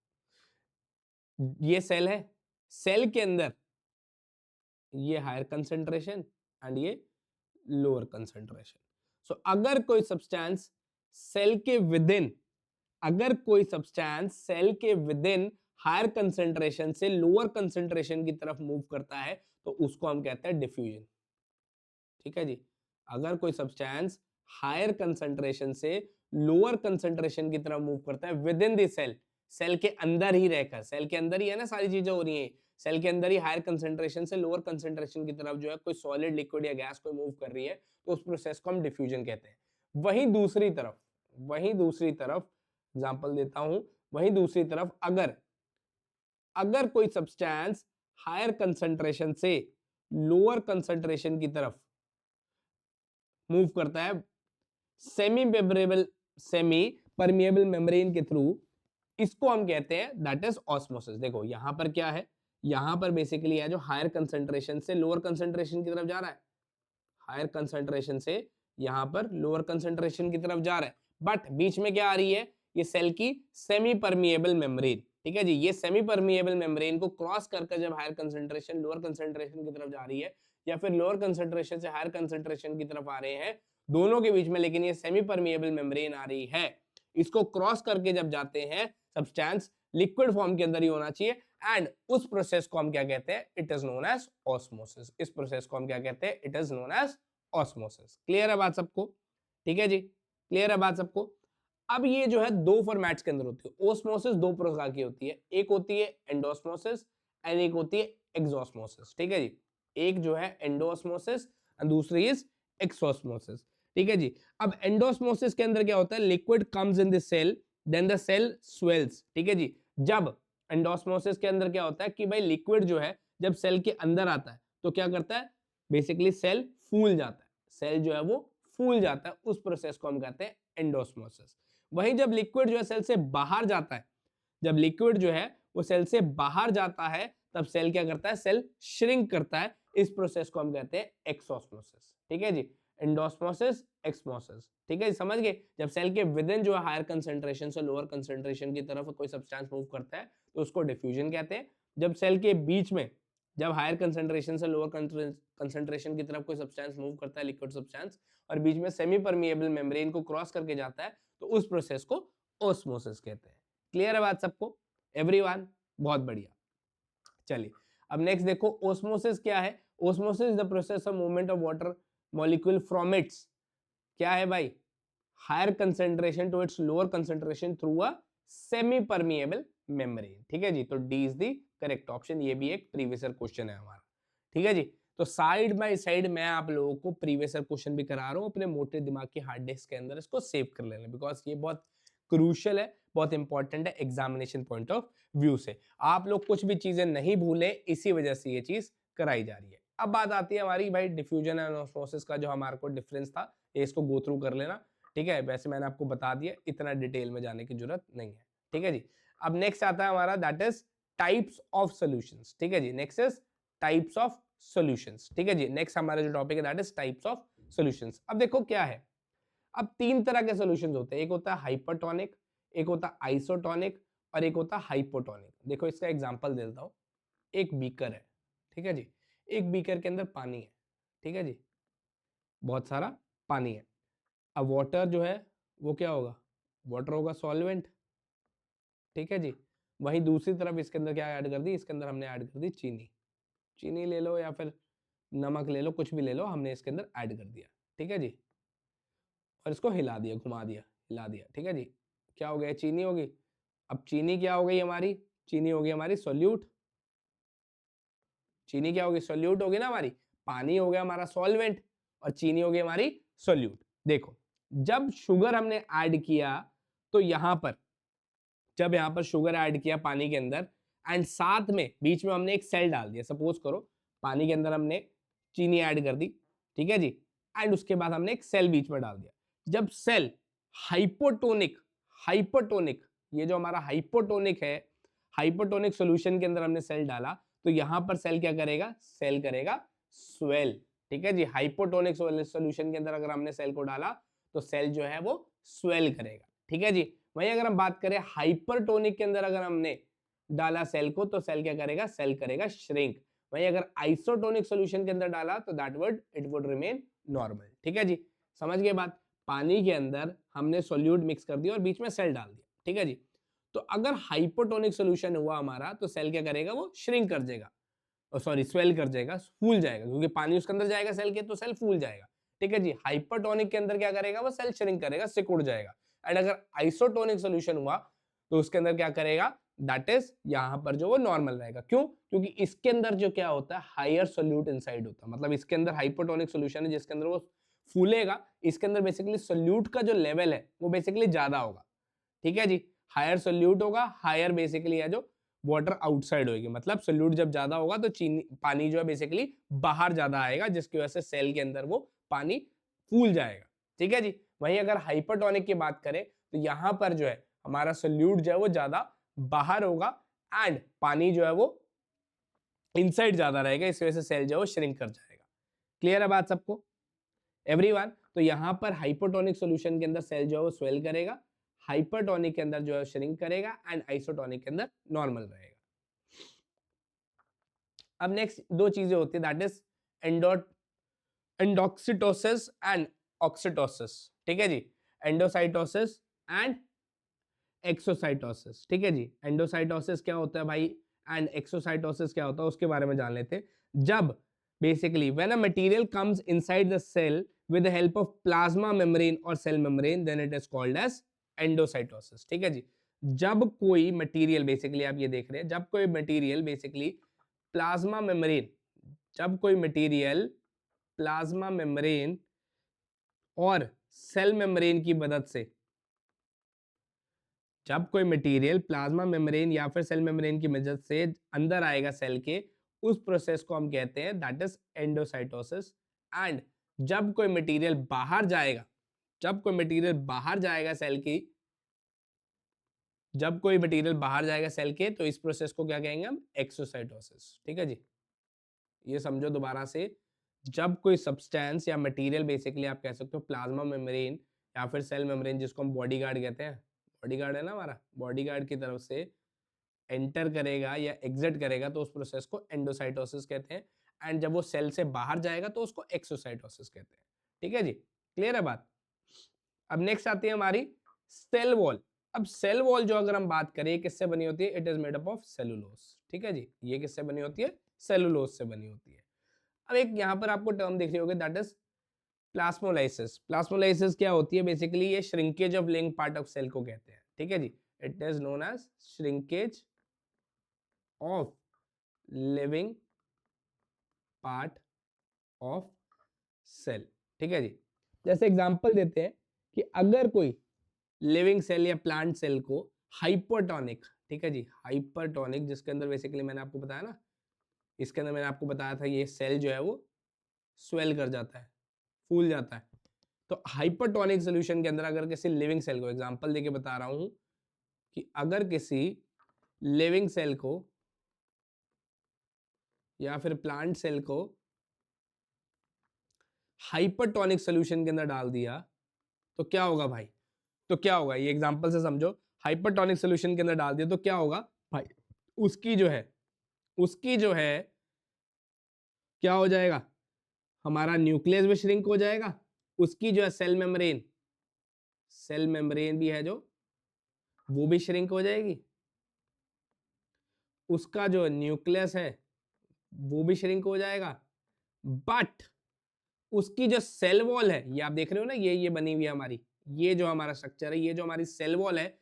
ये सेल है, सेल के अंदर ये हायर कंसंट्रेशन एंड ये लोअर कंसंट्रेशन। सो अगर कोई सब्सटेंस सेल के विदिन, अगर कोई सब्सटेंस सेल के विदिन हायर कंसंट्रेशन से लोअर कंसंट्रेशन की तरफ मूव करता है तो उसको हम कहते हैं डिफ्यूजन। ठीक है जी। अगर कोई सब्सटेंस हायर कंसंट्रेशन से लोअर कंसंट्रेशन की तरफ मूव करता है within the cell, cell के अंदर ही रहकर, सेल के अंदर ही है ना सारी चीजें हो रही हैं, सेल के अंदर ही हायर कंसंट्रेशन से लोअर कंसंट्रेशन की तरफ जो है कोई सॉलिड, लिक्विड या गैस कोई मूव कर रही है, तो उस प्रोसेस को हम डिफ्यूजन कहते हैं। वहीं दूसरी तरफ, वहीं दूसरी तरफ एग्जांपल देता हूं, वहीं दूसरी तरफ अगर, अगर कोई सब्सटेंस हायर कंसंट्रेशन से लोअर कंसंट्रेशन की तरफ मूव करता है सेमी पेपरेबल, सेमी परमिएबल मेम्ब्रेन के थ्रू, इसको हम कहते हैं दैट इज ऑस्मोसिस। देखो यहां पर क्या है, यहां पर बेसिकली है जो हायर कंसंट्रेशन से लोअर कंसंट्रेशन की तरफ जा रहा है, हायर कंसंट्रेशन से यहां पर लोअर कंसंट्रेशन की तरफ जा रहा है, बट बीच में क्या आ रही है, ये सेल की सेमी परमिएबल मेम्ब्रेन। ठीक है जी, ये सेमी परमिएबल मेम्ब्रेन को क्रॉस करके जब हायर कंसंट्रेशन लोअर कंसंट्रेशन की तरफ जा रही है, या फिर लोअर कंसंट्रेशन से हायर कंसंट्रेशन की तरफ आ रहे हैं, दोनों के बीच में लेकिन ये सेमी परमिएबल मेम्ब्रेन आ रही है, इसको क्रॉस करके जब जाते हैं सब्सटेंस लिक्विड फॉर्म के अंदर ही होना चाहिए, एंड उस प्रोसेस को हम क्या कहते हैं, it is known as osmosis. इस प्रोसेस को हम क्या कहते हैं, it is known as osmosis. Clear है बात सबको? ठीक है जी, क्लियर है बात सबको? अब ये जो है दो फॉर्मेट्स के अंदर होती है ओस्मोसिस, दो प्रकार की होती है, एक होती है एंडोस्मोसिस एंड एक होती है एक्सोस्मोसिस। ठीक है जी, एक जो है एंडोस्मोसिस और दूसरी इज एक्सोस्मोसिस। ठीक है जी। अब एंडोस्मोसिस के अंदर क्या होता है, liquid comes in the cell then the cell swells. ठीक है जी, जब एंडोस्मोसिस के अंदर क्या होता है कि भाई लिक्विड जो है जब सेल के अंदर आता है तो क्या करता है, बेसिकली सेल फूल जाता है, सेल जो है वो फूल जाता है, उस प्रोसेस को हम कहते हैं एंडोस्मोसिस। वहीं जब लिक्विड जो है सेल से बाहर जाता है, जब लिक्विड जो है वो सेल से बाहर जाता है तब सेल क्या करता है, सेल श्रिंक करता है, इस प्रोसेस को हम कहते हैं एक्सोस्मोसिस। ठीक है जी, एंडोस्मोसिस, एक्समोसिस। ठीक है, समझ गए? जब सेल के विद इन जो है हायर कंसंट्रेशन से लोअर कंसंट्रेशन की तरफ कोई सब्सटेंस मूव करता है तो उसको डिफ्यूजन कहते हैं। जब सेल के बीच में, जब हायर कंसंट्रेशन से लोअर कंसंट्रेशन की तरफ कोई सब्सटेंस मूव करता है, लिक्विड सब्सटेंस, और बीच में सेमी परमिएबल मेम्ब्रेन को क्रॉस करके जाता है, तो उस प्रोसेस को ऑस्मोसिस कहते हैं। क्लियर है बात सबको? एवरीवन, बहुत बढ़िया। चलिए अब नेक्स्ट देखो, ऑस्मोसिस क्या है? Osmosis is the process of movement of water molecule from its, क्या है भाई, higher concentration to its lower concentration through a semi permeable membrane. ठीक है जी, तो D is the correct option. ये भी एक प्रीवियस ईयर क्वेश्चन है हमारा। ठीक है जी, तो साइड बाय साइड मैं आप लोगों को प्रीवियस ईयर क्वेश्चन भी करा रहा हूं, अपने मोटे दिमाग की हार्ड डिस्क के अंदर इसको सेव कर लेना, बिकॉज ये बहुत क्रूशियल है, बहुत इंपॉर्टेंट है एग्जामिनेशन पॉइंट ऑफ व्यू से। आप लोग कुछ भी चीजें नहीं भूले, इसी वजह से ये चीज कराई जा रही है। अब बात आती है हमारी भाई डिफ्यूजन एंड ऑस्मोसिस का जो हमारे को डिफरेंस था, ये इसको गो थ्रू कर लेना, ठीक है। वैसे मैंने आपको बता दिया, इतना डिटेल में जाने की जरूरत नहीं है, ठीक है जी। अब नेक्स्ट आता है हमारा that is types of solutions, ठीक है जी। Next is types of solutions, ठीक है जी। नेक्स्ट हमारा जो टॉपिक है that is types of solutions. अब देखो क्या है, अब तीन तरह के सॉल्यूशंस होते हैं, एक होता है हाइपरटोनिक, एक होता है आइसोटोनिक और एक होता है हाइपोटोनिक। देखो इसका एग्जांपल देता हूं, एक बीकर है, ठीक है जी। एक बीकर के अंदर पानी है, ठीक है जी, बहुत सारा पानी है। अब वाटर जो है वो क्या होगा, वाटर होगा सॉल्वेंट, ठीक है जी। वहीं दूसरी तरफ इसके अंदर क्या ऐड कर दी, इसके अंदर हमने ऐड कर दी चीनी। चीनी ले लो या फिर नमक ले लो, कुछ भी ले लो, हमने इसके अंदर ऐड कर दिया, ठीक है जी। और इसको हिला दिया, घुमा दिया, हिला दिया, ठीक है जी। क्या हो गया, चीनी होगी। अब चीनी क्या हो गई हमारी, चीनी होगी हमारी सोल्यूट। चीनी क्या होगी, सोल्यूट होगी ना हमारी। पानी हो गया हमारा सॉल्वेंट और चीनी होगी हमारी सोल्यूट। देखो जब शुगर हमने ऐड किया तो यहां पर, जब यहां पर शुगर ऐड किया पानी के अंदर एंड साथ में बीच में हमने एक सेल डाल दिया, सपोज करो पानी के अंदर हमने चीनी ऐड कर दी, ठीक है जी। एंड उसके बाद हमने एक सेल बीच में डाल दिया। जब सेल हाइपोटोनिक, हाइपोटोनिक, ये जो हमारा हाइपोटोनिक है, हाइपोटोनिक सॉल्यूशन के अंदर हमने सेल डाला तो यहां पर सेल क्या करेगा, सेल करेगा स्वेल, ठीक है जी। हाइपोटोनिक सॉल्यूशन के अंदर अगर हमने सेल को डाला तो सेल जो है वो स्वेल करेगा, ठीक है जी। वहीं अगर हम बात करें हाइपरटोनिक के अंदर अगर हमने डाला सेल को तो सेल क्या करेगा, सेल करेगा श्रिंक। वहीं अगर आइसोटोनिक सॉल्यूशन के अंदर डाला तो that would it would remain normal, ठीक है जी। समझ गए बात। पानी के अंदर हमने सोल्यूट मिक्स कर दिया और बीच में सेल डाल दिया, ठीक है जी। तो अगर हाइपोटोनिक सॉल्यूशन हुआ हमारा तो सेल क्या करेगा, वो श्रिंक कर जाएगा, सॉरी स्वेल कर जाएगा, फूल जाएगा, क्योंकि पानी उसके अंदर जाएगा सेल के तो सेल फूल जाएगा, ठीक है जी। हाइपरटोनिक के अंदर क्या करेगा, वो सेल श्रिंक करेगा, सिकुड़ जाएगा। एंड अगर आइसोटोनिक सॉल्यूशन हुआ तो उसके अंदर क्या करेगा, दैट इज यहां पर जो वो नॉर्मल रहेगा। क्यों, क्योंकि इसके अंदर जो क्या होता है, हायर सोल्यूट इनसाइड होता है, मतलब इसके अंदर हाइपोटोनिक सॉल्यूशन है जिसके अंदर वो फूलेगा, इसके अंदर बेसिकली सोल्यूट का जो लेवल है वो बेसिकली ज्यादा होगा, ठीक है जी। हायर सोल्यूट होगा, हायर बेसिकली है जो वाटर आउटसाइड होगी, मतलब सोल्यूट जब ज्यादा होगा तो चीनी पानी जो है बेसिकली बाहर ज्यादा आएगा, जिसकी वजह से सेल के अंदर वो पानी फूल जाएगा, ठीक है जी। वहीं अगर हाइपरटोनिक की बात करें तो यहां पर जो है हमारा सोल्यूट जो है वो ज्यादा बाहर होगा एंड पानी जो है वो इनसाइड ज्यादा रहेगा, इस वजह से सेल जो है वो श्रिंक कर जाएगा। क्लियर है बात सबको, एवरीवन। तो यहां पर हाइपोटोनिक सॉल्यूशन के अंदर सेल जो है वो स्वेल करेगा, हाइपरटोनिक के अंदर जो है श्रिंक करेगा एंड आइसोटोनिक के अंदर नॉर्मल रहेगा। अब नेक्स्ट दो चीजें होती है दैट इज एंडोक्सिटोसिस एंड ऑक्सीटोसिस, ठीक है जी। एंडोसाइटोसिस एंड एक्सोसाइटोसिस, ठीक है जी। एंडोसाइटोसिस क्या होता है भाई एंड एक्सोसाइटोसिस क्या होता है उसके बारे में जान लेते हैं। जब basically when a material comes inside the cell with the help of plasma membrane or cell membrane then it is called as endocytosis, ठीक है जी। जब कोई मटेरियल बेसिकली आप ये देख रहे हैं, जब कोई मटेरियल बेसिकली प्लाज्मा मेम्ब्रेन, जब कोई मटेरियल प्लाज्मा मेम्ब्रेन और सेल मेम्ब्रेन की मदद से, जब कोई मटेरियल प्लाज्मा मेम्ब्रेन या फिर सेल मेम्ब्रेन की मदद से अंदर आएगा सेल के, उस प्रोसेस को हम कहते हैं दैट इज एंडोसाइटोसिस। एंड जब कोई मटेरियल बाहर जाएगा, जब कोई मटेरियल बाहर जाएगा सेल की, जब कोई मटेरियल बाहर जाएगा सेल के तो इस प्रोसेस को क्या कहेंगे हम, एक्सोसाइटोसिस, ठीक है जी। ये समझो दोबारा से, जब कोई सब्सटेंस या मटेरियल बेसिकली आप कह सकते हो प्लाज्मा मेम्ब्रेन या फिर सेल मेम्ब्रेन जिसको हम बॉडी गार्ड कहते हैं, बॉडी गार्ड है ना हमारा, बॉडी गार्ड की तरफ से एंटर करेगा या एग्जिट करेगा तो उस प्रोसेस को एंडोसाइटोसिस कहते हैं। एंड जब वो सेल से बाहर जाएगा तो उसको एक्सोसाइटोसिस कहते हैं, ठीक है जी। क्लियर है बात। अब नेक्स्ट आती है हमारी सेल वॉल। अब सेल वॉल जो अगर हम बात करें किससे बनी होती है, it is made up of cellulose, ठीक है जी। ये किससे बनी होती है, सेलुलोज से बनी होती है। अब एक यहाँ पर आपको टर्म दिख रही होगी दैट इज प्लास्मोलाइसिस। प्लास्मोलाइसिस क्या होती है, बेसिकली ये shrinkage of living part of cell को कहते हैं, ठीक है जी। It is known as shrinkage of living part of cell, ठीक है जी। जैसे एग्जांपल देते हैं कि अगर कोई लिविंग सेल या प्लांट सेल को हाइपरटोनिक, ठीक है जी, हाइपरटोनिक जिसके अंदर बेसिकली मैंने आपको बताया ना, इसके अंदर मैंने आपको बताया था ये सेल जो है वो स्वेल कर जाता है, फूल जाता है। तो हाइपरटोनिक सोल्यूशन के अंदर अगर किसी लिविंग सेल को, एग्जांपल देके बता रहा हूं कि अगर किसी लिविंग सेल को या फिर प्लांट सेल को हाइपरटोनिक सोल्यूशन के अंदर डाल दिया तो क्या होगा भाई? तो क्या होगा, ये एग्जांपल से समझो। हाइपरटोनिक सोल्यूशन के अंदर डाल दिया तो क्या होगा भाई? उसकी जो है क्या हो जाएगा? हमारा न्यूक्लियस भी श्रिंक हो जाएगा, उसकी जो है सेल मेम्ब्रेन भी है जो, वो भी श्रिंक हो जाएगी, उसका जो न्यूक्लियस है वो भी श्रिंक हो जाएगा, बट उसकी जो सेल वॉल है, ये आप देख रहे हो ना, ये बनी हुई है हमारी, ये जो हमारा स्ट्रक्चर है, ये जो हमारी सेल वॉल है,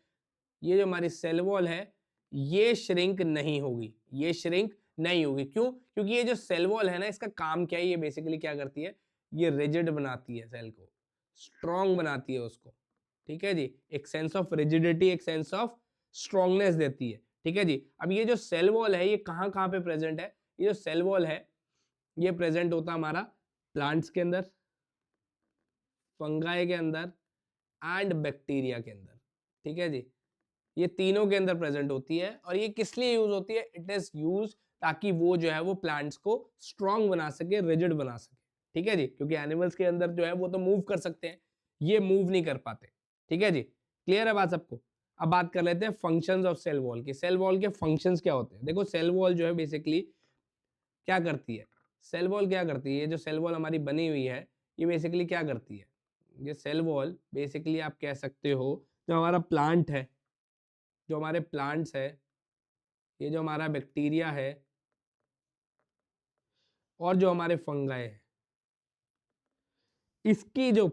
ये जो हमारी सेल वॉल है, ये श्रिंक नहीं होगी, ये श्रिंक नहीं होगी। क्यों? क्योंकि ये जो सेल वॉल है ना, इसका काम क्या है? ये बेसिकली क्या करती है? ये रिजिड बनाती है सेल को, स्ट्रॉन्ग बनाती है उसको, ठीक है जी। एक सेंस ऑफ रिजिडिटी, एक सेंस ऑफ स्ट्रॉन्गनेस देती है, ठीक है जी। अब ये जो सेल वॉल है, ये कहाँ कहाँ पे प्रेजेंट है? ये जो सेल वॉल है, ये प्रेजेंट होता है हमारा प्लांट्स के अंदर, फंगाई के अंदर एंड बैक्टीरिया के अंदर, ठीक है जी। ये तीनों के अंदर प्रेजेंट होती है। और ये किस लिए यूज होती है? इट इज यूज ताकि वो जो है वो प्लांट्स को स्ट्रॉन्ग बना सके, रिजिड बना सके, ठीक है जी। क्योंकि एनिमल्स के अंदर जो है वो तो मूव कर सकते हैं, ये मूव नहीं कर पाते, ठीक है जी। क्लियर है बात सबको? अब बात कर लेते हैं फंक्शंस ऑफ सेल वॉल की। सेल वॉल के फंक्शंस क्या होते हैं? देखो, सेल वॉल जो है बेसिकली क्या करती है? सेल वॉल क्या करती है? ये जो सेल वॉल हमारी बनी हुई है, ये बेसिकली क्या करती है? ये सेल वॉल बेसिकली आप कह सकते हो, जो हमारा प्लांट है, जो हमारे प्लांट्स है, ये जो हमारा बैक्टीरिया है और जो हमारे फंगाई है, इसकी जो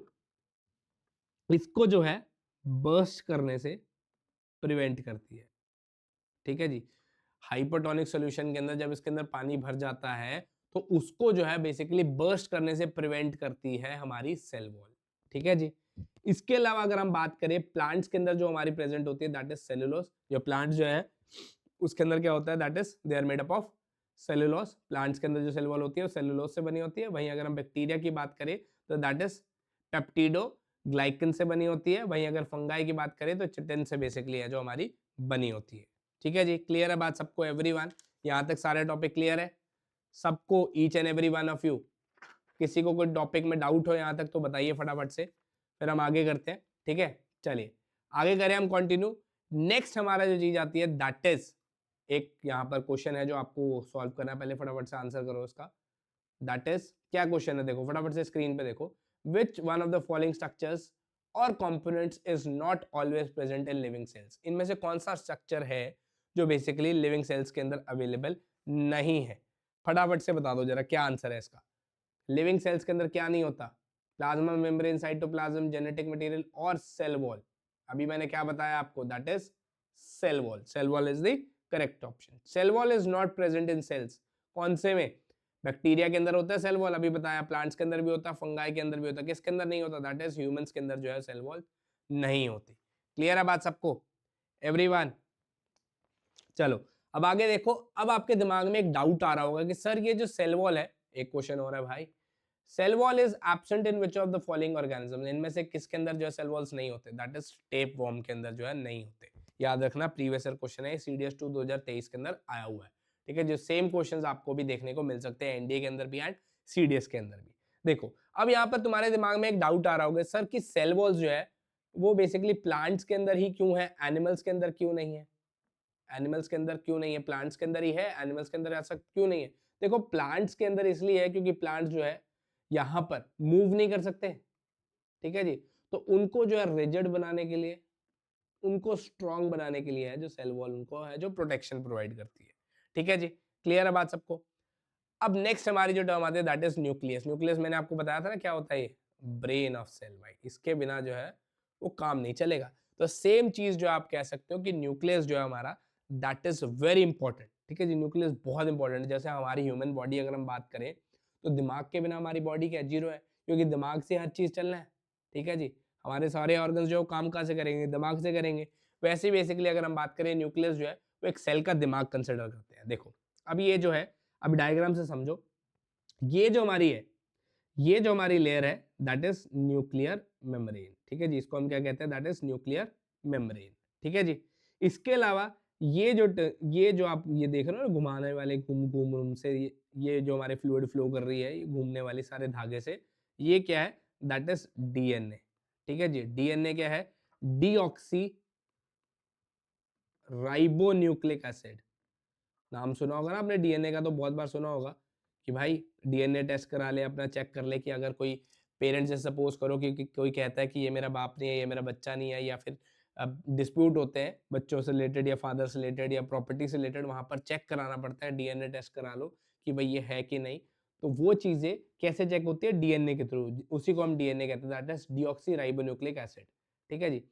इसको जो है बर्स्ट करने से प्रिवेंट करती है, ठीक है जी। हाइपरटोनिक सॉल्यूशन के अंदर जब इसके अंदर पानी भर जाता है तो उसको जो है बेसिकली बर्स्ट करने से प्रिवेंट करती है हमारी सेल वॉल, ठीक है जी। इसके अलावा अगर हम बात करें प्लांट्स के अंदर जो हमारी प्रेजेंट होती है, दैट इज सेलुलोज। जो प्लांट जो है उसके अंदर क्या होता है? That is they are made up of cellulose. Plants के अंदर जो सेल वॉल होती है वो सेलुलोज से बनी होती है। वहीं अगर हम बैक्टीरिया की बात करें तो दैट इज पेप्टिडो ग्लाइकन से बनी होती है। वहीं अगर फंगाई की बात करें तो चिटिन से बेसिकली है जो हमारी बनी होती है, ठीक है जी। क्लियर है बात सबको? एवरीवन, यहां तक सारे टॉपिक क्लियर है सबको? Each and every one of you, किसी को कोई टॉपिक में डाउट हो यहां तक तो बताइए फटाफट से, फिर हम आगे करते हैं, ठीक है। चलिए आगे करें हम कंटिन्यू। नेक्स्ट हमारा जो चीज आती है दैट इज, एक यहाँ पर क्वेश्चन है जो आपको सॉल्व करना है, पहले फटाफट से आंसर करो इसका। दैट इज, क्या क्वेश्चन है? देखो फटाफट से स्क्रीन पे देखो। Which one of the following structures और components is not always present in living cells? इनमें से कौन सा स्ट्रक्चर है जो बेसिकली लिविंग सेल्स के अंदर अवेलेबल नहीं है? फटाफट से बता दो जरा क्या आंसर है इसका। लिविंग सेल्स के अंदर क्या नहीं होता? Plasma membrane, cytoplasm, genetic material और सेल वॉल। अभी मैंने क्या बताया आपको? That is cell wall. Cell wall is the correct option. Cell wall is not present in cells. कौन से में? बैक्टीरिया के अंदर होता है सेल वॉल, अभी बताया। प्लांट्स के अंदर भी होता है, फंगाई के अंदर भी होता है। किसके अंदर नहीं होता? दैट इज ह्यूमंस के अंदर जो है सेल वॉल नहीं होती। क्लियर है बात सबको? एवरीवन, चलो अब आगे देखो। अब आपके दिमाग में एक डाउट आ रहा होगा कि सर ये जो सेल वॉल है, एक क्वेश्चन हो रहा है भाई, cell wall is absent in which of the following organism? इनमें से किसके अंदर जो है सेल वॉल्स नहीं होते? दैट इज टेप वॉर्म के अंदर जो है नहीं होते। याद रखना, प्रीवियस ईयर क्वेश्चन है, सीडीएस 2 2023 के अंदर आया हुआ है, ठीक है। जो सेम क्वेश्चंस आपको भी देखने को मिल सकते हैं एनडीए के अंदर भी एंड सीडीएस के अंदर भी। देखो अब यहाँ पर तुम्हारे दिमाग में एक डाउट आ रहा होगा, सर कि सेल वॉल्स जो है वो बेसिकली प्लांट्स के अंदर ही क्यों है, एनिमल्स के अंदर क्यों नहीं है? एनिमल्स के अंदर क्यों नहीं है, प्लांट्स के अंदर ही है, एनिमल्स के अंदर ऐसा क्यों नहीं है? देखो प्लांट्स के अंदर इसलिए है क्योंकि प्लांट्स जो है यहाँ पर मूव नहीं कर सकते, ठीक है जी। तो उनको जो है रिजिड बनाने के लिए, उनको स्ट्रॉन्ग बनाने के लिए है जो सेल वॉल, उनको है जो प्रोटेक्शन प्रोवाइड करती है, ठीक है जी। क्लियर है बात सबको? अब नेक्स्ट हमारी जो टर्म आती है दैट इज न्यूक्लियस। न्यूक्लियस मैंने आपको बताया था ना क्या होता है, ये ब्रेन ऑफ सेल भाई। इसके बिना जो है वो काम नहीं चलेगा। तो सेम चीज जो आप कह सकते हो कि न्यूक्लियस जो है हमारा दैट इज वेरी इंपॉर्टेंट, ठीक है जी। न्यूक्लियस बहुत इंपॉर्टेंट है। जैसे हमारी ह्यूमन बॉडी अगर हम बात करें तो दिमाग के बिना हमारी बॉडी क्या जीरो है, क्योंकि दिमाग से हर चीज चलना है, ठीक है जी। हमारे सारे ऑर्गन्स जो काम कहाँ से करेंगे? दिमाग से करेंगे। वैसे ही बेसिकली अगर हम बात करें न्यूक्लियस जो है वो एक सेल का दिमाग कंसिडर करते हैं। देखो अब ये जो है, अब डायग्राम से समझो, ये जो हमारी है ये जो हमारी लेयर है दैट इज न्यूक्लियर मेम्ब्रेन, ठीक है जी, इसको हम क्या कहते हैं, दैट इज न्यूक्लियर मेम्ब्रेन, ठीक है जी। इसके अलावा ये जो आप ये देख रहे हो ना घुमाने वाले घूम घूम घूम से ये जो हमारे फ्लूइड फ्लो कर रही है ये घूमने वाली सारे धागे से, ये क्या है, दैट इज डीएनए, ठीक है जी। डीएनए क्या है, डीऑक्सी राइबोन्यूक्लिक एसिड, नाम सुना होगा ना आपने डीएनए का, तो बहुत बार सुना होगा कि भाई डीएनए टेस्ट करा ले, अपना चेक कर ले कि अगर कोई पेरेंट्स जैसे सपोज करो कि कोई कहता है कि ये मेरा बाप नहीं है, ये मेरा बच्चा नहीं है, या फिर अब डिस्प्यूट होते हैं बच्चों से रिलेटेड या फादर से रिलेटेड या प्रॉपर्टी से रिलेटेड, वहां पर चेक कराना पड़ता है, डीएनए टेस्ट करा लो कि भाई ये है कि नहीं। तो वो चीजें कैसे चेक होती है, डीएनए के थ्रू, उसी को हम डीएनए कहते हैं, that is deoxy ribonucleic acid, ठीक है जी।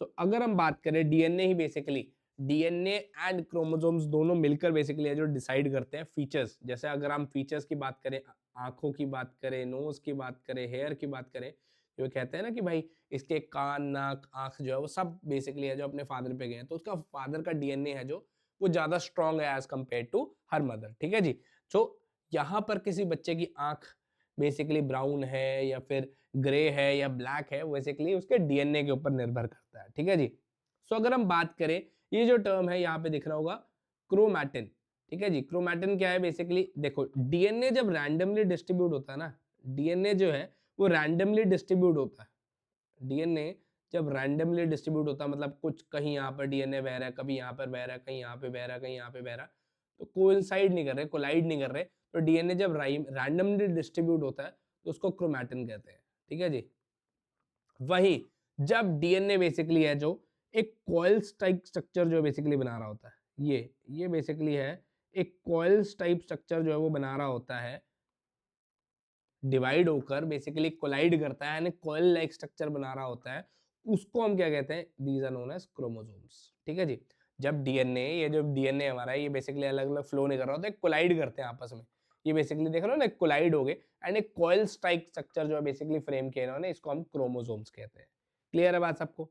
सो अगर हम बात करें DNA he basically, DNA and chromosomes दोनों मिलकर बेसिकली है जो डिसाइड करते हैं फीचर्स। जैसे अगर हम फीचर्स की बात करें, आंखों की बात करें, नोज की बात करें, हेयर की बात करें, जो कहते हैं ना कि भाई इसके कान, नाक, आंख जो है वो सब बेसिकली है जो अपने फादर पे गए हैं, तो उसका फादर का डीएनए है जो वो ज्यादा स्ट्रॉन्ग है as compare to her mother, ठीक है जी। तो यहाँ पर किसी बच्चे की आंख बेसिकली ब्राउन है या फिर ग्रे है या ब्लैक है, बेसिकली उसके डीएनए के ऊपर निर्भर करता है, ठीक है जी। सो अगर हम बात करें, ये जो टर्म है यहाँ पे दिख रहा होगा क्रोमैटिन, ठीक है जी। क्रोमैटिन क्या है बेसिकली, देखो डीएनए जब रैंडमली डिस्ट्रीब्यूट होता है ना, डीएनए जो है वो रैंडमली डिस्ट्रीब्यूट होता है, डीएनए जब रैंडमली डिस्ट्रीब्यूट होता है मतलब कुछ कहीं यहाँ पर डीएनए बह रहा है, कभी यहाँ पर बह रहा है, कहीं यहाँ पे बह रहा है, कहीं यहाँ पे बह रहा है, तो कोइंसाइड नहीं कर रहे, कोलाइड नहीं कर रहे, तो डीएनए जब रैंडमली डिस्ट्रीब्यूट होता है तो उसको क्रोमैटिन कहते हैं, ठीक है जी। वही जब डीएनए बेसिकली है जो एक कॉइल्स टाइप स्ट्रक्चर जो बेसिकली बना रहा होता है, ये बेसिकली है एक कॉइल्स टाइप स्ट्रक्चर जो है वो बना रहा होता है, डिवाइड होकर बेसिकली कोलाइड करता है, यानी कॉइल लाइक स्ट्रक्चर बना रहा होता है, उसको हम क्या कहते हैं, these are known as chromosomes, ठीक है जी। जब डीएनए, ये जो डीएनए हमारा है ये बेसिकली अलग अलग फ्लो नहीं कर रहा होता है, कोलाइड करते हैं आपस में, ये बेसिकली देख रहे हो ना कोलाइड हो गए, एंड एक कॉइल स्ट्राइक स्ट्रक्चर जो है बेसिकली फ्रेम किया इन्होंने, इसको हम क्रोमोसोम्स कहते हैं। क्लियर है बात सबको,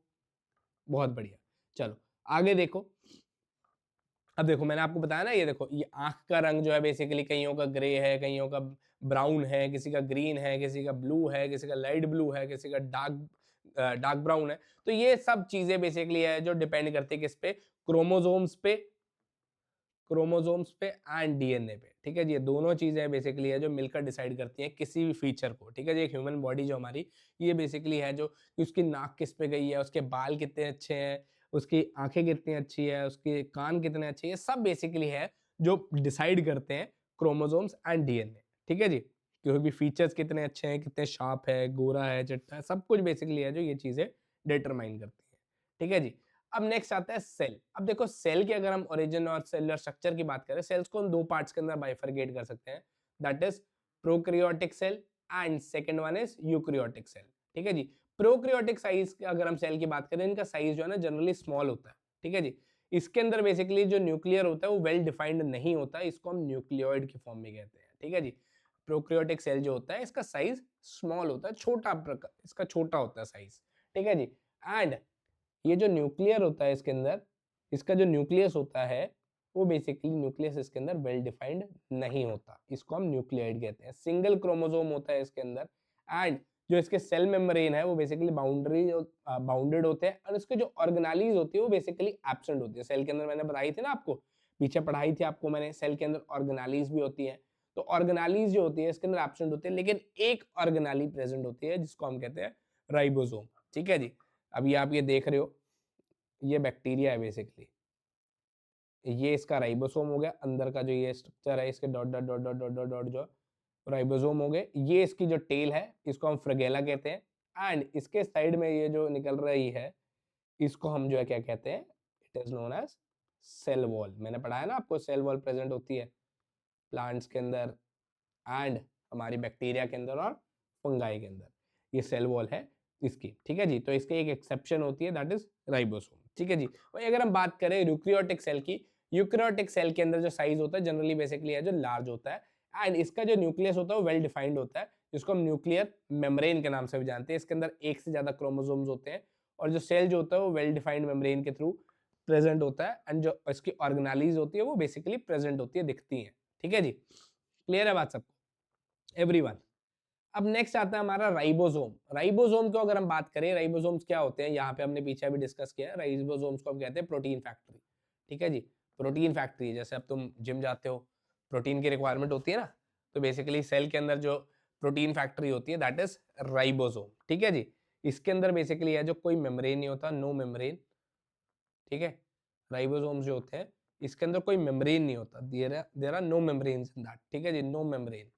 बहुत बढ़िया। चलो आगे देखो, अब देखो मैंने आपको बताया ना, ये देखो ये आंख का रंग जो है बेसिकली कईयों का ग्रे है, कईयों का ब्राउन है, किसी का ग्रीन है, किसी का ब्लू है, किसी का लाइट ब्लू है, किसी का डार्क ब्राउन है। तो ये सब चीजें बेसिकली है जो डिपेंड करती है किस पे, क्रोमोसोम्स पे, क्रोमोसोम्स पे एंड डीएनए पे, ठीक है जी। ये दोनों चीजें बेसिकली है जो मिलकर डिसाइड करती हैं किसी भी फीचर को, ठीक है जी। एक ह्यूमन बॉडी जो हमारी, ये बेसिकली है जो कि उसकी नाक किस पे गई है, उसके बाल कितने अच्छे हैं, उसकी आंखें कितनी अच्छी है, उसके कान कितने अच्छे हैं, सब बेसिकली है जो डिसाइड करते हैं क्रोमोसोम्स एंड डीएनए, ठीक है जी। क्योंकि भी फीचर्स कितने अच्छे हैं, कितने शार्प है, गोरा है, चिट्टा है, सब कुछ बेसिकली है जो ये चीजें डिटरमाइन करती है, ठीक है जी। अब नेक्स्ट आता है सेल। अब देखो सेल की अगर हम ओरिजिन और सेलुलर स्ट्रक्चर की बात करें, सेल्स को हम दो पार्ट्स के अंदर बाइफरकेट कर सकते हैं, that is prokaryotic cell and second one is eukaryotic cell, ठीक है जी। प्रोकैरियोटिक साइज अगर हम सेल की बात करें, इनका साइज जो है ना जनरली स्मॉल होता है, ठीक है जी। इसके अंदर बेसिकली जो न्यूक्लियर होता है वो वेल डिफाइंड नहीं होता है, इसको हम न्यूक्लियोइड की फॉर्म में कहते हैं, ठीक है जी। प्रोकैरियोटिक सेल जो होता है इसका साइज स्मॉल होता है, छोटा प्रकार, इसका छोटा होता है साइज, ठीक है जी। एंड ये जो न्यूक्लियर होता है इसके अंदर, इसका जो न्यूक्लियस होता है वो बेसिकली न्यूक्लियस इसके अंदर वेल डिफाइंड नहीं होता, इसको हम न्यूक्लियोइड कहते हैं। सिंगल क्रोमोसोम होता है इसके अंदर, एंड जो इसके सेल मेम्ब्रेन है वो बेसिकली बाउंडेड होते हैं, और इसके जो ऑर्गेनालीज होती है वो बेसिकली एब्सेंट होती है। सेल के अंदर मैंने बताई थी ना आपको, पीछे पढ़ाई थी आपको मैंने, सेल के अंदर ऑर्गेनालीज भी होती है, तो ऑर्गेनालीज जो होती है इसके अंदर एब्सेंट होती है, लेकिन एक ऑर्गेनाली प्रेजेंट होती है जिसको हम कहते हैं राइबोसोम, ठीक है जी। अभी आप ये देख रहे हो, ये बैक्टीरिया है बेसिकली, ये इसका राइबोसोम हो गया, अंदर का जो ये स्ट्रक्चर है इसके dot dot dot dot dot dot dot जो राइबोसोम हो गए, ये इसकी जो टेल है इसको हम फ्रिगेला कहते हैं, एंड इसके साइड में ये जो निकल रही है इसको हम जो है क्या कहते हैं, it is known as cell wall. मैंने पढ़ाया ना आपको, सेल वॉल प्रेजेंट होती है प्लांट्स के अंदर एंड हमारी बैक्टीरिया के अंदर और फंगाई के अंदर, ये सेल वॉल है इसकी, ठीक है जी। तो इसके एक एक्सेप्शन होती है दैट इज राइबोसोम, ठीक है जी। वही अगर हम बात करें यूकैरियोटिक सेल की, यूकैरियोटिक सेल के अंदर जो साइज होता है जनरली बेसिकली है जो लार्ज होता है, एंड इसका जो न्यूक्लियस होता है वो वेल डिफाइंड होता है, जिसको हम न्यूक्लियर मेम्ब्रेन के नाम से भी जानते हैं। इसके अंदर एक से ज्यादा क्रोमोसोम्स होते हैं, और जो सेल जो होता है वो वेल डिफाइंड मेम्ब्रेन के थ्रू प्रेजेंट होता है, एंड जो इसकी ऑर्गेनालीज होती है वो बेसिकली प्रेजेंट होती है, दिखती है, ठीक है जी। क्लियर है बात सबको, एवरीवन। अब नेक्स्ट आता है हमारा राइबोसोम। राइबोसोम को अगर हम बात करें, राइबोसोम्स क्या होते हैं, यहाँ पे हमने पीछे भी डिस्कस किया है। राइबोसोम्स को हम कहते हैं प्रोटीन फैक्ट्री। ठीक है जी, प्रोटीन फैक्ट्री। जैसे अब तुम जिम जाते हो, प्रोटीन की रिक्वायरमेंट होती है ना, तो बेसिकली सेल के अंदर जो प्रोटीन फैक्ट्री होती है दैट इज राइबोसोम। ठीक है जी, इसके अंदर बेसिकली है जो कोई मेम्ब्रेन नहीं होता, नो मेम्ब्रेन। ठीक है, राइबोसोम्स जो होते हैं इसके अंदर कोई मेम्ब्रेन नहीं होता, there are no membranes in that. ठीक है जी, नो मेम्ब्रेन।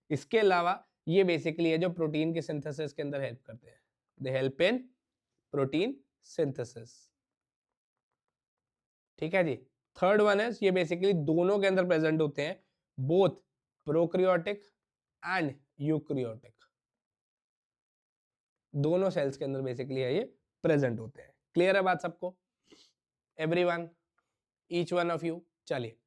इसके अलावा ये बेसिकली है जो प्रोटीन के सिंथेसिस के अंदर हेल्प करते हैं, they help in protein synthesis. ठीक है जी, थर्ड वन है ये बेसिकली दोनों के अंदर प्रेजेंट होते हैं, बोथ प्रोक्रियोटिक एंड यूक्रियोटिक, दोनों सेल्स के अंदर बेसिकली है ये प्रेजेंट होते हैं। क्लियर है बात सबको, everyone, each one of you. चलिए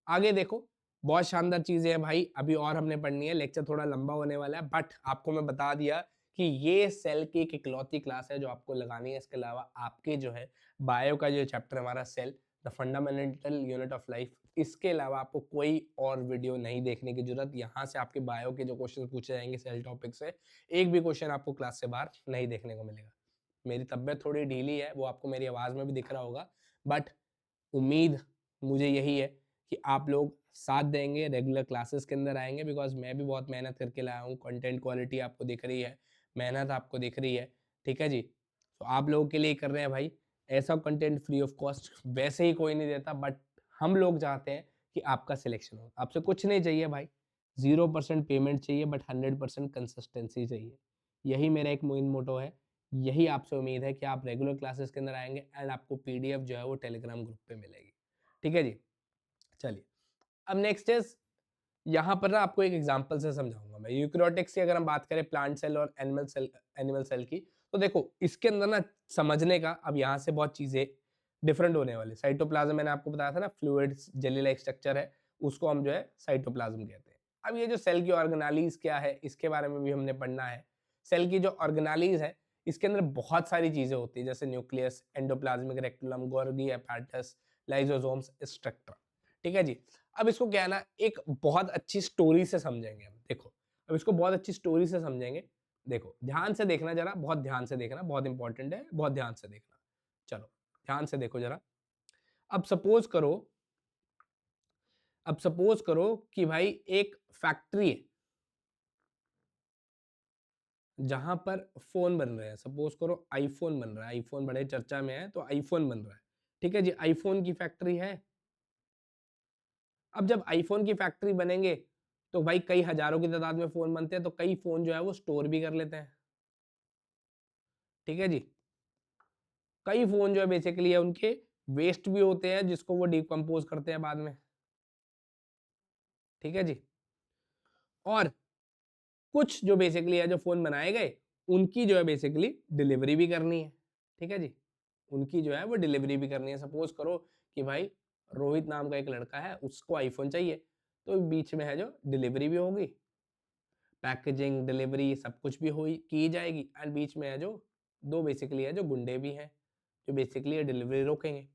आगे देखो, बहुत शानदार चीजें हैं भाई, अभी और हमने पढ़नी है, लेक्चर थोड़ा लंबा होने वाला है, बट आपको मैं बता दिया कि ये सेल की एक इकलौती क्लास है जो आपको लगानी है। इसके अलावा आपके जो है बायो का जो चैप्टर हमारा cell the fundamental unit of life, इसके अलावा आपको कोई और वीडियो नहीं देखने की जरूरत। यहाँ से आपके बायो के जो क्वेश्चन पूछे जाएंगे सेल टॉपिक से, एक भी क्वेश्चन आपको क्लास से बाहर नहीं देखने को मिलेगा। मेरी तबियत थोड़ी ढीली है, वो आपको मेरी आवाज में भी दिख रहा होगा, बट उम्मीद मुझे यही है कि आप लोग साथ देंगे, रेगुलर क्लासेस के अंदर आएंगे, बिकॉज मैं भी बहुत मेहनत करके लाया हूँ। कंटेंट क्वालिटी आपको दिख रही है, मेहनत आपको दिख रही है। ठीक है जी, तो आप लोगों के लिए कर रहे हैं भाई, ऐसा कंटेंट फ्री ऑफ कॉस्ट वैसे ही कोई नहीं देता, बट हम लोग चाहते हैं कि आपका सिलेक्शन हो। आपसे कुछ नहीं चाहिए भाई, 0% पेमेंट चाहिए, बट 100% कंसिस्टेंसी चाहिए। यही मेरा एक मेन मोटो है, यही आपसे उम्मीद है कि आप रेगुलर क्लासेस के अंदर आएंगे एंड आपको पीडीएफ जो है वो टेलीग्राम ग्रुप पे मिलेगी। ठीक है जी, चलिए अब नेक्स्ट इज, यहाँ पर ना आपको एक एग्जांपल से समझाऊंगा मैं। यूकैरियोटिक्स की अगर हम बात करें, प्लांट सेल और एनिमल सेल की, तो देखो इसके अंदर ना समझने का अब यहाँ से बहुत चीजें डिफरेंट होने वाली। साइटोप्लाज्म मैंने आपको बताया था ना, फ्लूइड जेली लाइक स्ट्रक्चर है, उसको हम जो है साइटोप्लाज्म कहते हैं। अब ये जो सेल की ऑर्गेनालीज क्या है, इसके बारे में भी हमने पढ़ना है। सेल की जो ऑर्गेनालीज है इसके अंदर बहुत सारी चीजें होती है, जैसे nucleus, endoplasmic reticulum, Golgi apparatus, lysosomes, structure. ठीक है जी, अब इसको क्या है ना, एक बहुत अच्छी स्टोरी से समझेंगे हम। देखो अब इसको बहुत अच्छी स्टोरी से समझेंगे। देखो ध्यान से देखना जरा, बहुत ध्यान से देखना, बहुत इंपॉर्टेंट है, बहुत ध्यान से देखना। चलो ध्यान से देखो जरा। अब सपोज करो, अब सपोज करो कि भाई एक फैक्ट्री है जहां पर फोन बन रहे हैं। सपोज करो आईफोन बन रहा है, आईफोन बड़े चर्चा में है, तो आईफोन बन रहा है। ठीक है जी, आईफोन की फैक्ट्री है। अब जब आईफोन की फैक्ट्री बनेंगे तो भाई कई हजारों की तादाद में फोन बनते हैं, तो कई फोन जो है वो स्टोर भी कर लेते हैं। ठीक है जी, कई फोन जो है बेसिकली है उनके वेस्ट भी होते हैं जिसको वो डिकम्पोज करते हैं बाद में। ठीक है जी, और कुछ जो बेसिकली है जो फोन बनाए गए उनकी जो है बेसिकली डिलीवरी भी करनी है। ठीक है जी, उनकी जो है वो डिलीवरी भी करनी है। सपोज करो कि भाई रोहित नाम का एक लड़का है, उसको आईफोन चाहिए, तो बीच में है जो डिलीवरी भी होगी, पैकेजिंग, डिलीवरी सब कुछ भी हुई की जाएगी, एंड बीच में है जो दो बेसिकली है जो गुंडे भी हैं जो बेसिकली ये डिलीवरी रोकेंगे।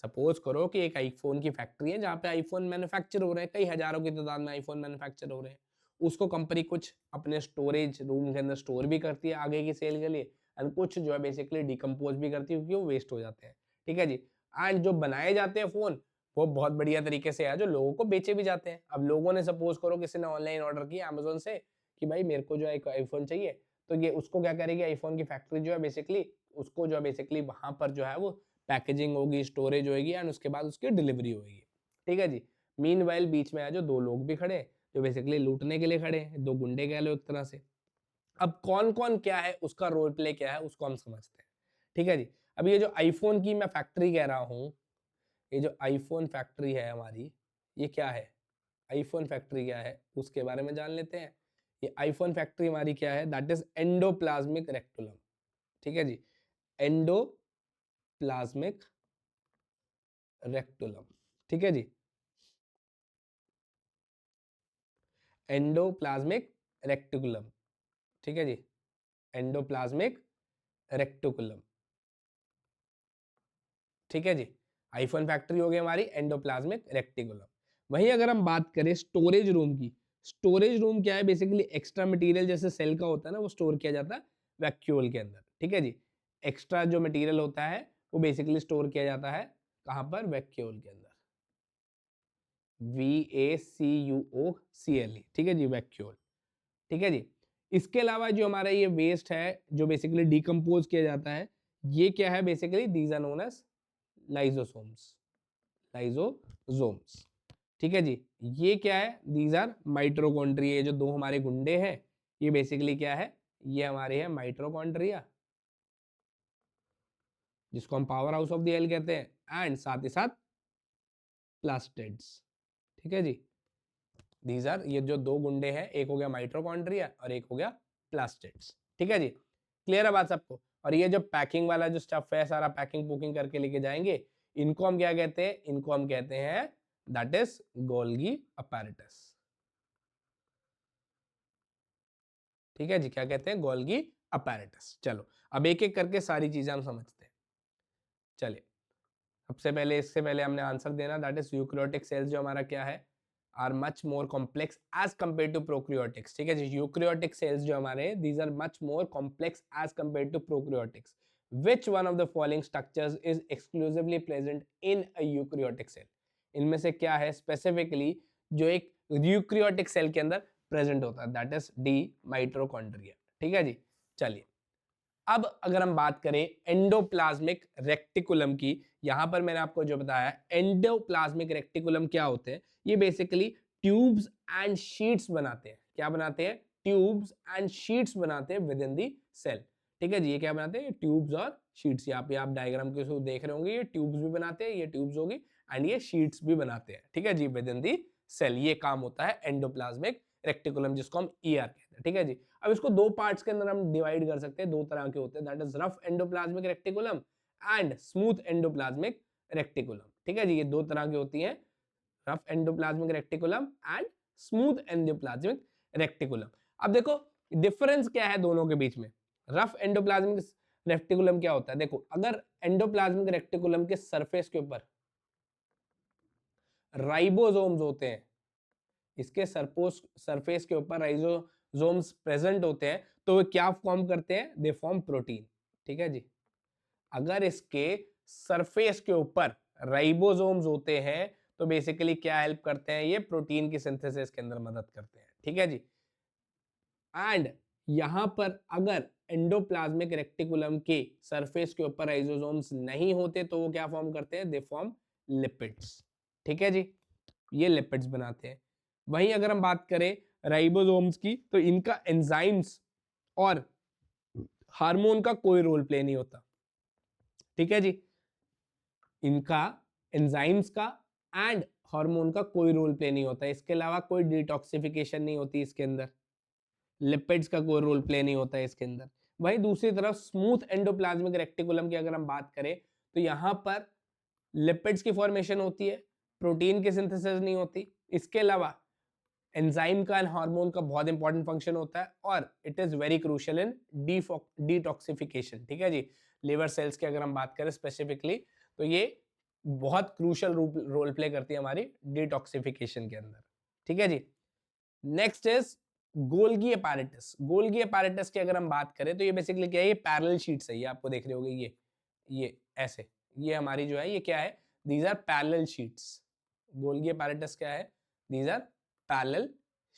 सपोज करो कि एक आईफोन की फैक्ट्री है जहाँ पे आईफोन मैन्युफैक्चर हो रहे हैं, कई हजारों की तादाद में आईफोन मैन्युफैक्चर हो रहे हैं। उसको कंपनी कुछ अपने स्टोरेज रूम के अंदर स्टोर भी करती है आगे की सेल के लिए, एंड कुछ जो है बेसिकली डिकम्पोज भी करती है क्योंकि वो वेस्ट हो जाते हैं। ठीक है जी, एंड जो बनाए जाते हैं फोन वो बहुत बढ़िया तरीके से है जो लोगों को बेचे भी जाते हैं। अब लोगों ने सपोज करो किसी ने ऑनलाइन ऑर्डर किया अमेजोन से कि भाई मेरे को जो है एक आईफोन चाहिए, तो ये उसको क्या करेगी, आईफोन की फैक्ट्री जो है बेसिकली उसको जो है बेसिकली वहां पर जो है वो पैकेजिंग होगी, स्टोरेज होगी, एंड उसके बाद उसकी डिलीवरी होगी। ठीक है जी, मीनवाइल बीच में है जो दो लोग भी खड़े हैं जो बेसिकली लूटने के लिए खड़े हैं, दो गुंडे कह लो एक तरह से। अब कौन कौन क्या है, उसका रोल प्ले क्या है, उसको हम समझते हैं। ठीक है जी, अब ये जो आईफोन की मैं फैक्ट्री कह रहा हूँ, ये जो आईफोन फैक्ट्री है हमारी, ये क्या है, आईफोन फैक्ट्री क्या है उसके बारे में जान लेते हैं। ये आईफोन फैक्ट्री हमारी क्या है, दैट इज एंडोप्लाज्मिक रेक्टुलम। ठीक है जी, एंडोप्लाज्मिक रेक्टुलम। ठीक है जी, एंडोप्लाज्मिक रेक्टिकुलम। ठीक है जी, एंडोप्लाज्मिक रेक्टिकुलम। ठीक है जी, आईफोन फैक्ट्री हो गई हमारी एंडोप्लाज्मिक रेक्टिकुलम। वहीं अगर हम बात करें स्टोरेज रूम की, स्टोरेज रूम क्या है, बेसिकली एक्स्ट्रा मटेरियल जैसे सेल का होता है ना, वो स्टोर किया जाता है वैक्यूल के अंदर, ठीक है जी। एक्स्ट्रा जो मटेरियल होता है वो बेसिकली स्टोर किया जाता है कहां पर, वैक्यूल के अंदर, VACUOCLE, ठीक है जी, वैक्यूल, ठीक है जी। इसके अलावा जो हमारा ये वेस्ट है जो बेसिकली डिकम्पोज किया जाता है, ये क्या है basically, these are known as lysosomes, lysosomes, ठीक है जी। ये क्या है, दीज आर माइटोकॉन्ड्रिया, जो दो हमारे गुंडे हैं ये बेसिकली क्या है, ये हमारे है माइटोकॉन्ड्रिया, जिसको हम power house of the cell कहते हैं, एंड साथ ही साथ प्लास्टिड्स, ठीक है जी। दीज आर, ये जो दो गुंडे हैं, एक हो गया माइटोकॉन्ड्रिया और एक हो गया प्लास्टिड्स, ठीक है जी। क्लियर है बात सबको। और ये जो पैकिंग वाला जो स्टफ है, सारा पैकिंग पुकिंग करके लेके जाएंगे, इनको हम क्या कहते हैं, इनको हम कहते हैं दैट इज गोल्गी अपैरेटस, ठीक है जी, क्या कहते हैं, गोल्गी अपैरेटस। चलो अब एक एक करके सारी चीजें हम समझते हैं। चलिए सबसे पहले, इससे पहले हमने आंसर देना, दैट इज यूकैरियोटिक सेल्स जो हमारा क्या है, are much more complex as compare to prokaryotics, ठीक है जी। यूकैरियोटिक सेल्स जो हमारे, these are much more complex as compare to prokaryotics. which one of the following structures is exclusively present in a eukaryotic cell? इनमें से क्या है specifically जो एक यूकैरियोटिक सेल के अंदर प्रेजेंट होता है, दैट इज डी, माइटोकॉन्ड्रिया, ठीक है जी। चलिए अब अगर हम बात करें एंडोप्लाज्मिक रेक्टिकुलम की, यहां पर मैंने आपको जो बताया एंडोप्लाज्मिक रेक्टिकुलम क्या होते हैं, ये बेसिकली ट्यूब्स एंड शीट्स बनाते हैं, क्या बनाते हैं, ट्यूब्स एंड शीट्स बनाते हैं विद इन दी सेल, ठीक है जी। ये क्या बनाते हैं, ट्यूब्स और शीट्स, यहाँ पे आप डायग्राम के थ्रू देख रहे होंगे, ये ट्यूब्स भी बनाते हैं, ये ट्यूब्स होगी एंड ये शीट्स भी बनाते हैं, ठीक है जी, विद इन दी सेल। ये काम होता है एंडोप्लाज्मिक रेक्टिकुलम, जिसको हम ईआर कहते हैं, ठीक है जी। अब इसको दो पार्ट्स के अंदर हम डिवाइड कर सकते हैं, दो तरह के होते हैं, that is rough endoplasmic reticulum and smooth endoplasmic reticulum, ठीक है जी। ये दो तरह की होती हैं, rough endoplasmic reticulum and smooth endoplasmic reticulum. अब देखो डिफरेंस क्या है दोनों के बीच में। रफ एंडोप्लाज्मिक रेक्टिकुलम क्या होता है, देखो अगर एंडोप्लाज्मिक रेक्टिकुलम के सरफेस के ऊपर राइबोसोम्स होते हैं, इसके सरफेस के ऊपर राइबोसोम्स प्रेजेंट होते हैं, तो वे क्या फॉर्म करते हैं, दे फॉर्म प्रोटीन, ठीक है जी। अगर इसके सरफेस के ऊपर राइबोसोम्स होते हैं तो बेसिकली क्या हेल्प करते हैं, ये प्रोटीन की सिंथेसिस के अंदर मदद करते हैं, ठीक है जी। एंड यहां पर अगर एंडोप्लाज्मिक रेक्टिकुलम के सरफेस के ऊपर राइबोसोम्स नहीं होते तो वो क्या फॉर्म करते हैं, दे फॉर्म लिपिड्स, ठीक है जी, ये लिपिड्स बनाते हैं। वहीं अगर हम बात करें राइबोसोम्स की, तो इनका एंजाइम्स और हार्मोन का कोई रोल प्ले नहीं होता, ठीक है जी। इनका एंजाइम्स का एंड हार्मोन का कोई रोल प्ले नहीं होता, इसके अलावा कोई डिटॉक्सिफिकेशन नहीं होती इसके अंदर, लिपिड्स का कोई रोल प्ले नहीं होता है इसके अंदर। वहीं दूसरी तरफ स्मूथ एंडोप्लाज्मिक रेक्टिकुलम की अगर हम बात करें तो यहां पर लिपिड्स की फॉर्मेशन होती है, प्रोटीन की सिंथेसिस नहीं होती, इसके अलावा एंजाइम का एंड हार्मोन का बहुत इंपॉर्टेंट फंक्शन होता है, और it is very crucial in detoxification, ठीक है जी। लिवर सेल्स की अगर हम बात करें स्पेसिफिकली, तो ये बहुत क्रूशियल रोल प्ले करती है हमारी डिटॉक्सिफिकेशन के अंदर, ठीक है जी। Next is Golgi apparatus. Golgi apparatus की अगर हम बात करें तो ये बेसिकली क्या है, ये पैरेलल शीट्स है, ये आपको देख रहे होगे, ये ऐसे, ये हमारी जो है ये क्या है, these are parallel sheets. Golgi apparatus क्या है, दीज आर पैरेलल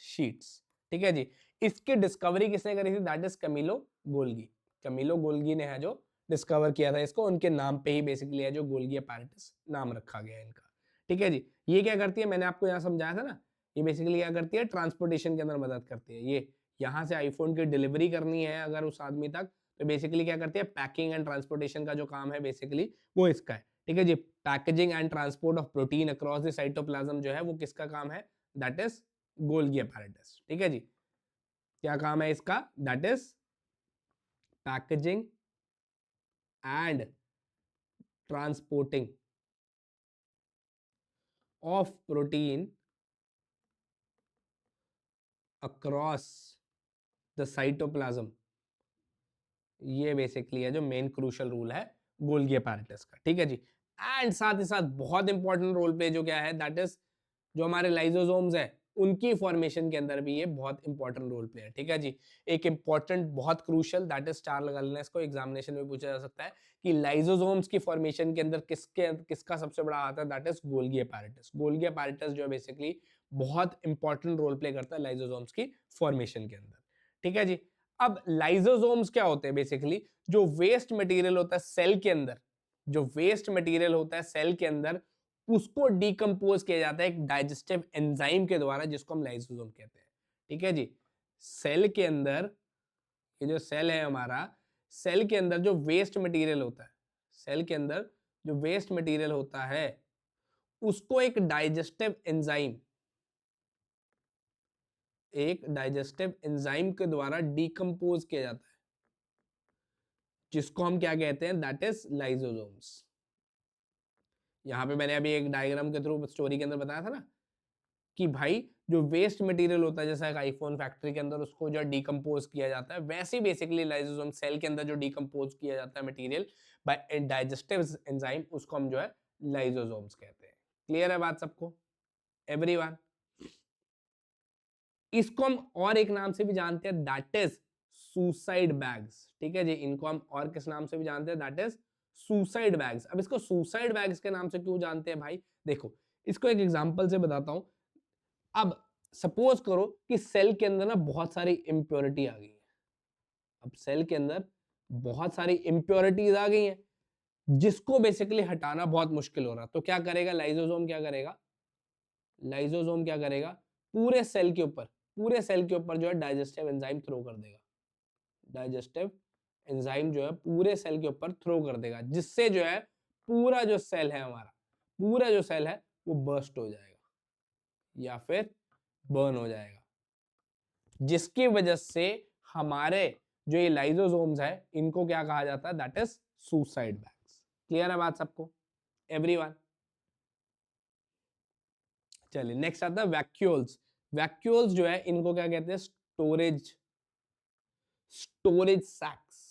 शीट्स, ठीक है जी। इसकी डिस्कवरी किसने करी थी, that is Camillo Golgi. Camillo Golgi ने है जो डिस्कवर किया था इसको, उनके नाम पे ही बेसिकली है जो गोल्गी अपैरेटस नाम रखा गया है इनका, ठीक है जी। ये क्या करती है, मैंने आपको यहाँ समझाया था ना, ये बेसिकली क्या करती है, ट्रांसपोर्टेशन के अंदर मदद करती है। ये यहाँ से आईफोन की डिलीवरी करनी है अगर उस आदमी तक, तो बेसिकली क्या करती है, पैकिंग एंड ट्रांसपोर्टेशन का जो काम है बेसिकली वो इसका है, ठीक है जी। Packaging and transport of protein across the cytoplasm जो है वो किसका काम है, दैट इज गोल्गी अपैरेटस, ठीक है जी। क्या काम है इसका, that is packaging and transporting of protein across the cytoplasm. ये बेसिकली है जो मेन क्रूशियल रूल है गोल्गी अपैरेटस का, ठीक है जी। एंड साथ ही साथ बहुत इंपॉर्टेंट रोल प्ले जो क्या है, दैट इज जो हमारे लाइसोसोम्स है उनकी फॉर्मेशन के अंदर भी ये बहुत इंपॉर्टेंट रोल प्ले है। ठीक है जी, एक इंपॉर्टेंट बहुत क्रूशियल दैट इज स्टार लगा लेना, इसको एग्जामिनेशन में पूछा जा सकता है कि लाइसोसोम्स की फॉर्मेशन के अंदर किसका सबसे बड़ा आता है, that is Golgi apparatus. Golgi apparatus जो है बेसिकली बहुत इंपॉर्टेंट रोल प्ले करता है लाइसोसोम्स की फॉर्मेशन के अंदर। ठीक है जी, अब लाइसोसोम्स क्या होते हैं, बेसिकली जो वेस्ट मटेरियल होता है सेल के अंदर, जो वेस्ट मटेरियल होता है सेल के अंदर, उसको डिकम्पोज किया जाता है एक डाइजेस्टिव एंजाइम के द्वारा, जिसको हम लाइसोसोम कहते हैं। ठीक है जी, सेल के अंदर, ये जो सेल है हमारा, सेल के अंदर जो वेस्ट मटेरियल होता है, सेल के अंदर जो वेस्ट मटेरियल होता है, उसको एक डाइजेस्टिव एंजाइम, एक डाइजेस्टिव एंजाइम के द्वारा डिकम्पोज किया जाता है, जिसको हम क्या कहते हैं, दैट इज लाइसोसोम्स। यहां पे मैंने अभी एक डायग्राम के थ्रू स्टोरी के अंदर बताया था ना कि भाई जो वेस्ट मटेरियल होता है, जैसा एक आईफोन फैक्ट्री के अंदर उसको जो डिकम्पोज किया जाता है, वैसे ही बेसिकली लाइसोसोम सेल के अंदर जो डिकम्पोज किया जाता है मटेरियल बाय डाइजेस्टिव एंजाइम, उसको हम जो है लाइसोसोम्स कहते हैं। क्लियर है बात सबको, एवरीवन? इसको हम और एक नाम से भी जानते हैं, दैट इज सुसाइड बैग्स। ठीक है जी, इनको हम और किस नाम से भी जानते हैं, दैट इज सुसाइड बैग्स। अब इसको सुसाइड बैग्स के नाम से क्यों जानते हैं भाई, देखो इसको एक एग्जांपल से बताता हूं। अब सपोज करो कि सेल के अंदर ना बहुत सारी इंप्योरिटी आ गई है। अब सेल के अंदर बहुत सारी इंप्योरिटीज आ गई हैं, जिसको बेसिकली हटाना बहुत मुश्किल हो रहा, तो क्या करेगा लाइसोसोम, क्या करेगा लाइसोसोम, क्या करेगा, पूरे सेल के ऊपर, पूरे सेल के ऊपर जो है डाइजेस्टिव एंजाइम थ्रो कर देगा। डाइजेस्टिव एंजाइम जो है पूरे सेल के ऊपर थ्रो कर देगा, जिससे जो है पूरा जो सेल है हमारा, पूरा जो सेल है वो बर्स्ट हो जाएगा या फिर बर्न हो जाएगा, जिसकी वजह से हमारे जो ये लाइसोसोम्स है, इनको क्या कहा जाता है, that is suicide bags. Clear है बात सबको, एवरीवन? चलिए नेक्स्ट आता है वैक्यूल्स। वैक्यूल्स जो है इनको क्या कहते हैं, स्टोरेज, स्टोरेज सैक्स।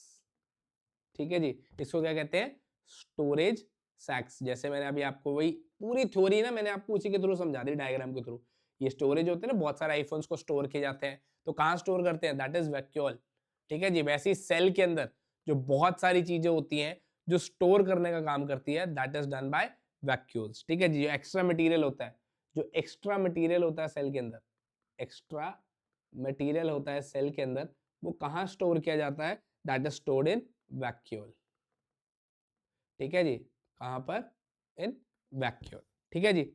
ठीक है जी, इसको क्या कहते हैं, स्टोरेज सैक्स। जैसे मैंने अभी आपको वही पूरी थ्योरी ना मैंने आपको उसी के थ्रू समझा दी, डायग्राम के थ्रू। ये स्टोरेज होते हैं ना, बहुत सारे आईफोन्स को स्टोर किए जाते हैं, तो कहाँ स्टोर करते हैं, दैट इज वैक्यूल। ठीक है जी, वैसे ही सेल के अंदर जो बहुत सारी चीजें होती हैं जो स्टोर करने का काम करती है, that is done by vacuoles. ठीक है जी, जो एक्स्ट्रा मटेरियल होता है, जो एक्स्ट्रा मटेरियल होता है सेल के अंदर, एक्स्ट्रा मटेरियल होता है सेल के अंदर, वो कहाँ स्टोर किया जाता है, that is stored in vacuole. ठीक है जी, कहां पर, इन वैक्यूल। ठीक है जी,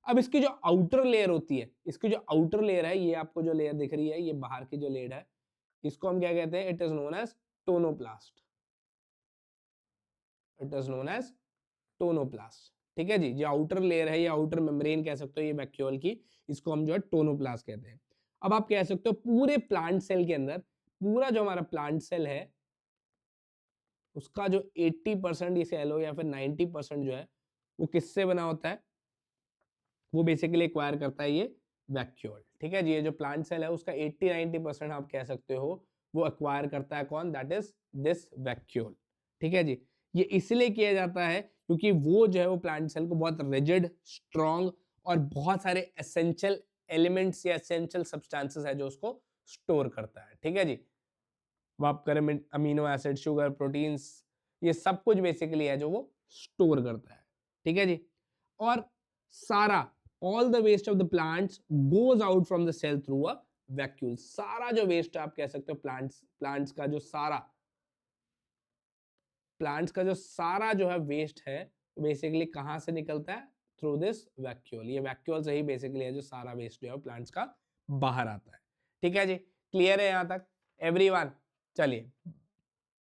अब इसकी जो आउटर लेयर होती है, इसकी जो आउटर लेयर है, ये आपको जो लेयर दिख रही है, ये बाहर की जो लेयर है, इसको हम क्या कहते हैं, it is known as tonoplast. It is known as tonoplast. ठीक है जी, जो आउटर लेयर है, ये आउटर मेम्ब्रेन कह सकते हो ये वैक्यूल की, इसको हम जो है टोनोप्लास्ट कहते हैं। अब आप कह सकते हो पूरे प्लांट सेल के अंदर, पूरा जो हमारा प्लांट सेल है, उसका जो 80% ये सेल हो या फिर 90% जो है, वो किससे बना होता है, वो बेसिकली एक्वायर करता है ये वैक्यूल। ठीक है जी, ये जो प्लांट सेल है उसका 80-90% आप कह सकते हो वो एक्वायर करता है कौन, दैट इज दिस वैक्यूल। ठीक है जी, ये इसलिए किया जाता है क्योंकि वो जो है वो प्लांट सेल को बहुत रिजिड, स्ट्रॉन्ग और बहुत सारे एसेंशियल एलिमेंट्स या एसेंशियल सब्सटेंसेस है जो उसको स्टोर करता है। ठीक है जी, वो आप करें अमीनो एसिड, शुगर, प्रोटीन्स, ये सब कुछ बेसिकली है जो वो स्टोर करता है। ठीक है जी, और सारा all the waste of the plants goes out from the cell through a vacuole. सारा जो वेस्ट आप कह सकते हो प्लांट्स का जो सारा, प्लांट्स का जो सारा जो है वेस्ट है, बेसिकली कहां से निकलता है, थ्रू दिस वैक्यूल। ये वैक्यूल से ही बेसिकली है जो सारा वेस्ट जो है प्लांट्स का बाहर आता है। ठीक है जी, क्लियर है यहां तक एवरीवन? चलिए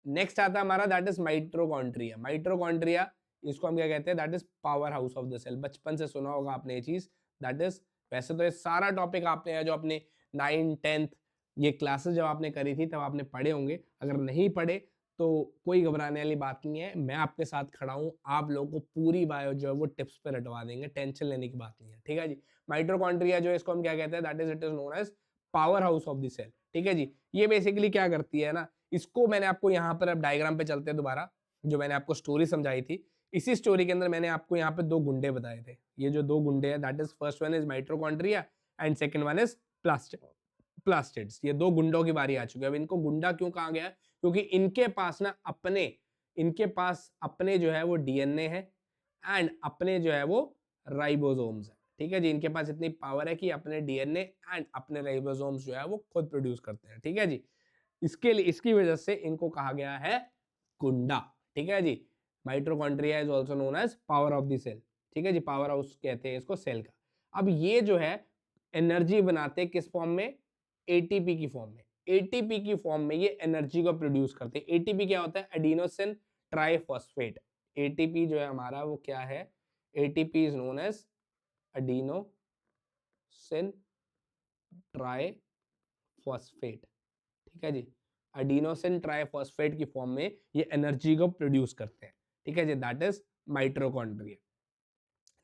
नेक्स्ट आता है हमारा, दैट इज माइटोकॉन्ड्रिया। माइटोकॉन्ड्रिया, इसको हम क्या कहते हैं, that is power house of the cell. बचपन से सुना होगा आपने ये चीज, दैट इज, वैसे तो ये सारा टॉपिक आपने जो अपने 9th-10th ये क्लासेस जब आपने करी थी तब आपने पढ़े होंगे, अगर नहीं पढ़े तो कोई घबराने वाली बात नहीं है, मैं आपके साथ खड़ा हूँ, आप लोगों को पूरी बायो जो है वो टिप्स पे रटवा देंगे, टेंशन लेने की बात नहीं है। ठीक है जी, माइटोकॉन्ड्रिया जो है इसको हम क्या कहते हैं, that is, it is known as power house of the cell. ठीक है जी, ये बेसिकली क्या करती है ना, इसको मैंने आपको यहाँ पर अब डायग्राम पे चलते हैं दोबारा, जो मैंने आपको स्टोरी समझाई थी, इसी स्टोरी के अंदर मैंने आपको यहाँ पे दो गुंडे बताए थे। ये जो दो गुंडे हैं, that is first one is mitochondria and second one is plastids. ये दो गुंडों की बारी आ चुकी है। अब इनको गुंडा क्यों कहा गया है? क्योंकि इनके पास अपने जो है वो डीएनए है एंड अपने जो है वो राइबोसोम्स है। ठीक है जी, इनके पास इतनी पावर है कि अपने डीएनए एंड अपने राइबोसोम्स जो है वो खुद प्रोड्यूस करते हैं। ठीक है जी, इसके लिए इसकी वजह से इनको कहा गया है गुंडा। ठीक है जी, mitochondria is also known as power of the cell. ठीक है जी, पावर हाउस कहते हैं इसको सेल का। अब ये जो है एनर्जी बनाते हैं किस फॉर्म में? एटीपी की फॉर्म में। एटीपी की फॉर्म में ये एनर्जी को प्रोड्यूस करते हैं। एटीपी क्या होता है? Adenosine triphosphate. एटीपी जो है हमारा वो क्या है? ATP is known as adenosine triphosphate. ठीक है जी, एडिनोसिन ट्राइफॉस्फेट की फॉर्म में ये एनर्जी को प्रोड्यूस करते हैं। ठीक है जी, दैट इज माइटोकॉन्ड्रिया।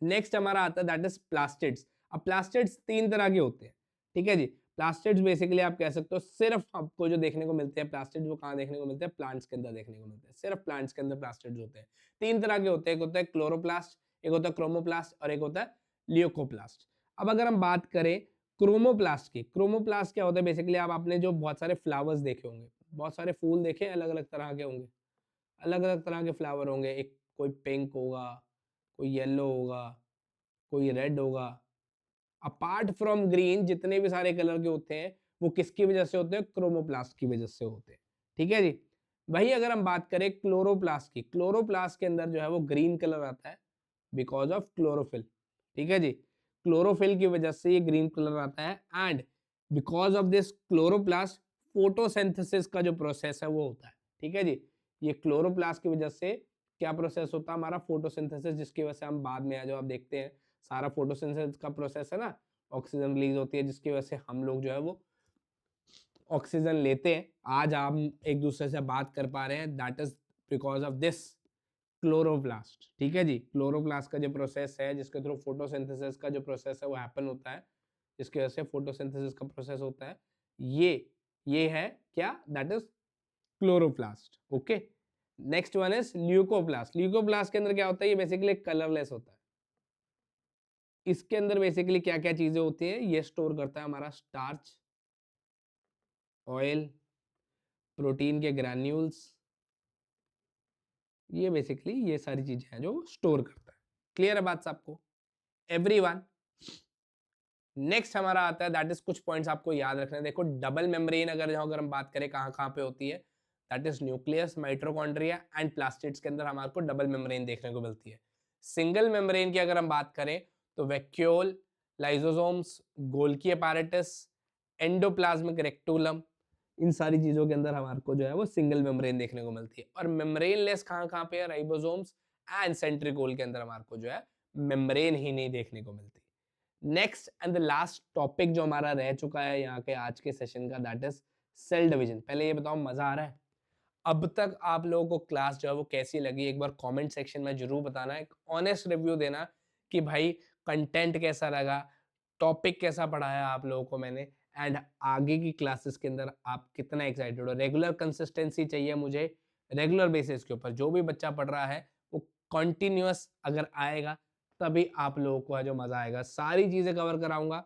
नेक्स्ट हमारा आता है दैट इज प्लास्टिड्स। अब प्लास्टिड्स तीन तरह के होते हैं। ठीक है जी, प्लास्टिड्स बेसिकली आप कह सकते हो सिर्फ आपको जो देखने को मिलते हैं प्लास्टिड्स वो कहाँ देखने को मिलते हैं? प्लांट्स के अंदर देखने को मिलते हैं। सिर्फ प्लांट्स के अंदर प्लास्टिड्स होते हैं। तीन तरह के होते हैं, एक होता है क्लोरोप्लास्ट, एक होता है क्रोमोप्लास्ट और एक होता है ल्यूकोप्लास्ट। अब अगर हम बात करें क्रोमोप्लास्ट की, क्रोमोप्लास्ट क्या होता है? बेसिकली आप आपने जो बहुत सारे फ्लावर्स देखे होंगे, बहुत सारे फूल देखे, अलग अलग तरह के होंगे, अलग अलग तरह के फ्लावर होंगे। एक कोई पिंक होगा, कोई येलो होगा, कोई रेड होगा। अपार्ट फ्रॉम ग्रीन जितने भी सारे कलर के होते हैं वो किसकी वजह से होते हैं? क्रोमोप्लास्ट की वजह से होते हैं। ठीक है जी, वही अगर हम बात करें क्लोरोप्लास्ट की, क्लोरोप्लास्ट के अंदर जो है वो ग्रीन कलर आता है बिकॉज ऑफ क्लोरोफिल। ठीक है जी, क्लोरोफिल की वजह से ये ग्रीन कलर आता है and because of this chloroplast photosynthesis का जो प्रोसेस है वो होता है। ठीक है जी, ये क्लोरोप्लास्ट की वजह से क्या प्रोसेस होता है? हमारा फोटोसिंथेसिस, जिसकी वजह से हम बाद में जो आप देखते हैं सारा फोटोसिंथेसिस का प्रोसेस है ना, ऑक्सीजन रिलीज होती है जिसकी वजह से हम लोग जो है वो ऑक्सीजन लेते हैं। आज हम एक दूसरे से बात कर पा रहे हैं, that is because of this chloroplast. ठीक है जी, क्लोरोप्लास्ट का जो प्रोसेस है जिसके थ्रू फोटोसिंथेसिस का जो प्रोसेस है वो हैपन होता है, जिसकी वजह से फोटोसिंथेसिस का प्रोसेस होता है, ये है क्या? That is chloroplast. Okay, next one is leucoplast. Leucoplast के अंदर क्या होता है? ये बेसिकली कलरलेस होता है। इसके अंदर बेसिकली क्या क्या चीजें होती हैं? ये स्टोर करता है हमारा स्टार्च, ऑयल, प्रोटीन के ग्रैन्यूल्स, ये बेसिकली ये सारी चीजें हैं जो स्टोर करता है। क्लियर है बात सबको? एवरीवन, नेक्स्ट हमारा आता है दैट इज कुछ पॉइंट्स आपको याद रखना है। देखो डबल मेम्ब्रेन अगर हम बात करें कहाँ कहाँ पे होती है, that is nucleus, mitochondria and plastids के अंदर हमारे को डबल मेम्ब्रेन देखने को मिलती है। सिंगल मेम्ब्रेन की अगर हम बात करें तो vacuole, lysosomes, Golgi apparatus, endoplasmic reticulum, इन सारी चीजों के अंदर हमारे को जो है वो सिंगल मेम्ब्रेन देखने को मिलती है। और मेम्ब्रेनलेस कहाँ कहाँ पे है? राइबोसोम्स एंड सेंट्रियोल के अंदर हमारे को जो है मेम्ब्रेन ही नहीं देखने को मिलती। Next and the last topic जो हमारा रह चुका है यहाँ के आज के सेशन का, दैट इज सेल डिवीजन। पहले ये बताओ मजा आ रहा है? अब तक आप लोगों को क्लास जो है वो कैसी लगी? एक बार कमेंट सेक्शन में जरूर बताना, एक ऑनेस्ट रिव्यू देना कि भाई कंटेंट कैसा लगा, टॉपिक कैसा पढ़ाया आप लोगों को मैंने, एंड आगे की क्लासेस के अंदर आप कितना एक्साइटेड हो। रेगुलर कंसिस्टेंसी चाहिए मुझे, रेगुलर बेसिस के ऊपर जो भी बच्चा पढ़ रहा है वो कंटिन्यूअस अगर आएगा तभी आप लोगों को है जो मजा आएगा। सारी चीजें कवर कराऊंगा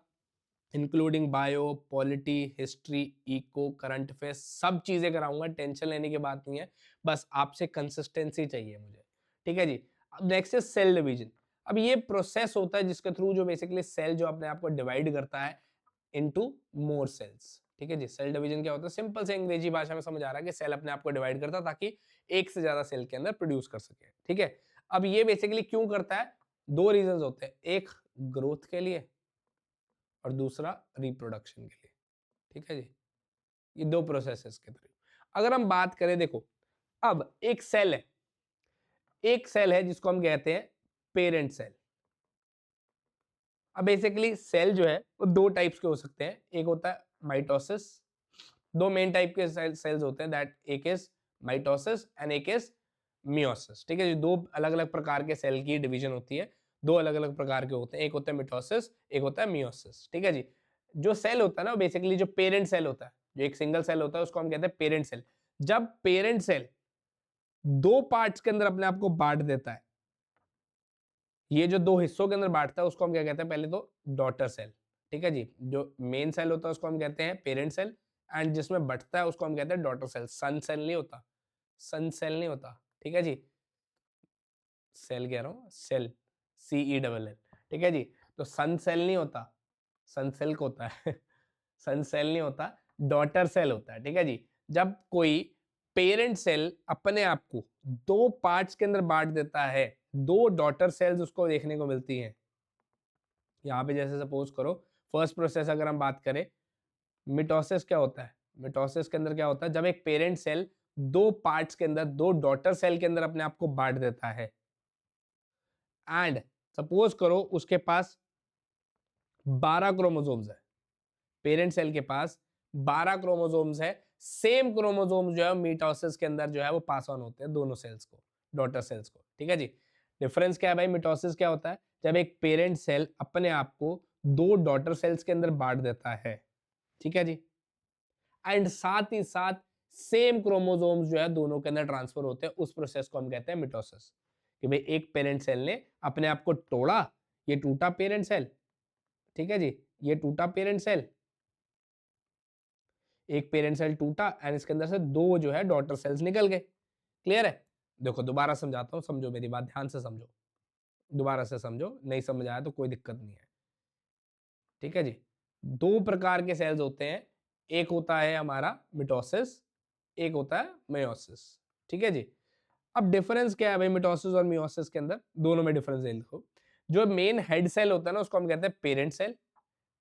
including bio, polity, history, eco, current affairs, सब चीजें कराऊंगा। टेंशन लेने की बात नहीं है, बस आपसे कंसिस्टेंसी चाहिए मुझे। ठीक है जी, अब नेक्स्ट है सेल डिवीजन। अब ये प्रोसेस होता है जिसके थ्रू जो बेसिकली सेल जो अपने आप को डिवाइड करता है इनटू मोर सेल्स। ठीक है जी, सेल डिवीजन क्या होता है? सिंपल से अंग्रेजी भाषा में समझ आ रहा है कि सेल अपने आप को डिवाइड करता है ताकि एक से ज्यादा सेल के अंदर प्रोड्यूस कर सके। ठीक है, अब ये बेसिकली क्यों करता है? दो रीजंस होते हैं, एक ग्रोथ के लिए और दूसरा रिप्रोडक्शन के लिए। ठीक है जी, ये दो प्रोसेसेस के थ्रू। अगर हम बात करें, देखो अब एक सेल है, एक सेल है जिसको हम कहते हैं पेरेंट सेल। अब बेसिकली सेल जो है वो दो टाइप्स के हो सकते हैं, एक होता है माइटोसिस। दो मेन टाइप के सेल्स होते हैं, दैट एक इज माइटोसिस एंड एक इज मियोसिस। ठीक है जी, दो अलग अलग प्रकार के सेल की डिवीजन होती है, दो अलग अलग प्रकार के होते हैं, एक होता है मिटोसिस, एक होता है मियोसिस। ठीक है जी, जो सेल होता है ना बेसिकली जो पेरेंट सेल होता है, जो एक सिंगल सेल होता है उसको हम कहते हैं पेरेंट सेल। जब पेरेंट सेल दो पार्ट्स के अंदर अपने आप को बांट देता है, ये जो दो हिस्सों के अंदर बांटता है उसको हम क्या कहते हैं? पहले तो डॉटर सेल। ठीक है जी। जो मेन सेल होता है उसको हम कहते हैं पेरेंट सेल, एंड जिसमें बढ़ता है उसको हम कहते हैं डॉटर सेल। सन सेल नहीं होता, सन सेल नहीं होता, ठीक है जी। सेल कह रहा हूँ, सेल, CELL, ठीक है जी। तो सन सेल नहीं होता, सन सेल को होता है सन सेल नहीं होता, डॉटर सेल होता है, ठीक है जी। जब कोई पेरेंट सेल अपने आप को दो पार्ट्स के अंदर बांट देता है, दो डॉटर सेल्स उसको देखने को मिलती हैं। यहाँ पे जैसे सपोज करो फर्स्ट प्रोसेस अगर हम बात करें, मिटोसिस क्या होता है? मिटोसिस के अंदर क्या होता है? जब एक पेरेंट सेल दो पार्ट्स के अंदर, दो डॉटर सेल के अंदर अपने आप को बांट देता है, एंड सपोज करो उसके पास 12 क्रोमोसोम्स है, पेरेंट सेल के पास 12 क्रोमोसोम्स है, सेम क्रोमोसोम्स जो है मिटोसिस के अंदर जो है वो पास ऑन होते हैं दोनों सेल्स को, डॉटर सेल्स को, ठीक है जी। डिफरेंस क्या है भाई? मिटोसिस क्या होता है? जब एक पेरेंट सेल अपने आप को दो डॉटर सेल्स के अंदर बांट देता है, ठीक है जी, एंड साथ ही साथ सेम क्रोमोसोम्स जो है दोनों के अंदर ट्रांसफर होते हैं, उस प्रोसेस को हम कहते हैं मिटोसिस। कि भाई एक पेरेंट सेल ने अपने आप को तोड़ा, ये टूटा पेरेंट सेल, ठीक है जी, ये टूटा पेरेंट सेल, एक पेरेंट सेल टूटा एंड इसके अंदर से दो जो है डॉटर सेल्स निकल गए। क्लियर है? देखो दोबारा समझाता हूँ, समझो मेरी बात, ध्यान से समझो, दोबारा से समझो, नहीं समझ आया तो कोई दिक्कत नहीं है, ठीक है जी। दो प्रकार के सेल्स होते हैं, एक होता है हमारा मिटोसिस, एक होता है मेयोसिस, ठीक है जी। अब डिफरेंस क्या है भाई मिटोसिस और मियोसिस के अंदर? दोनों में डिफरेंस है, लिखो। जो मेन हेड सेल होता है ना उसको हम कहते हैं पेरेंट सेल,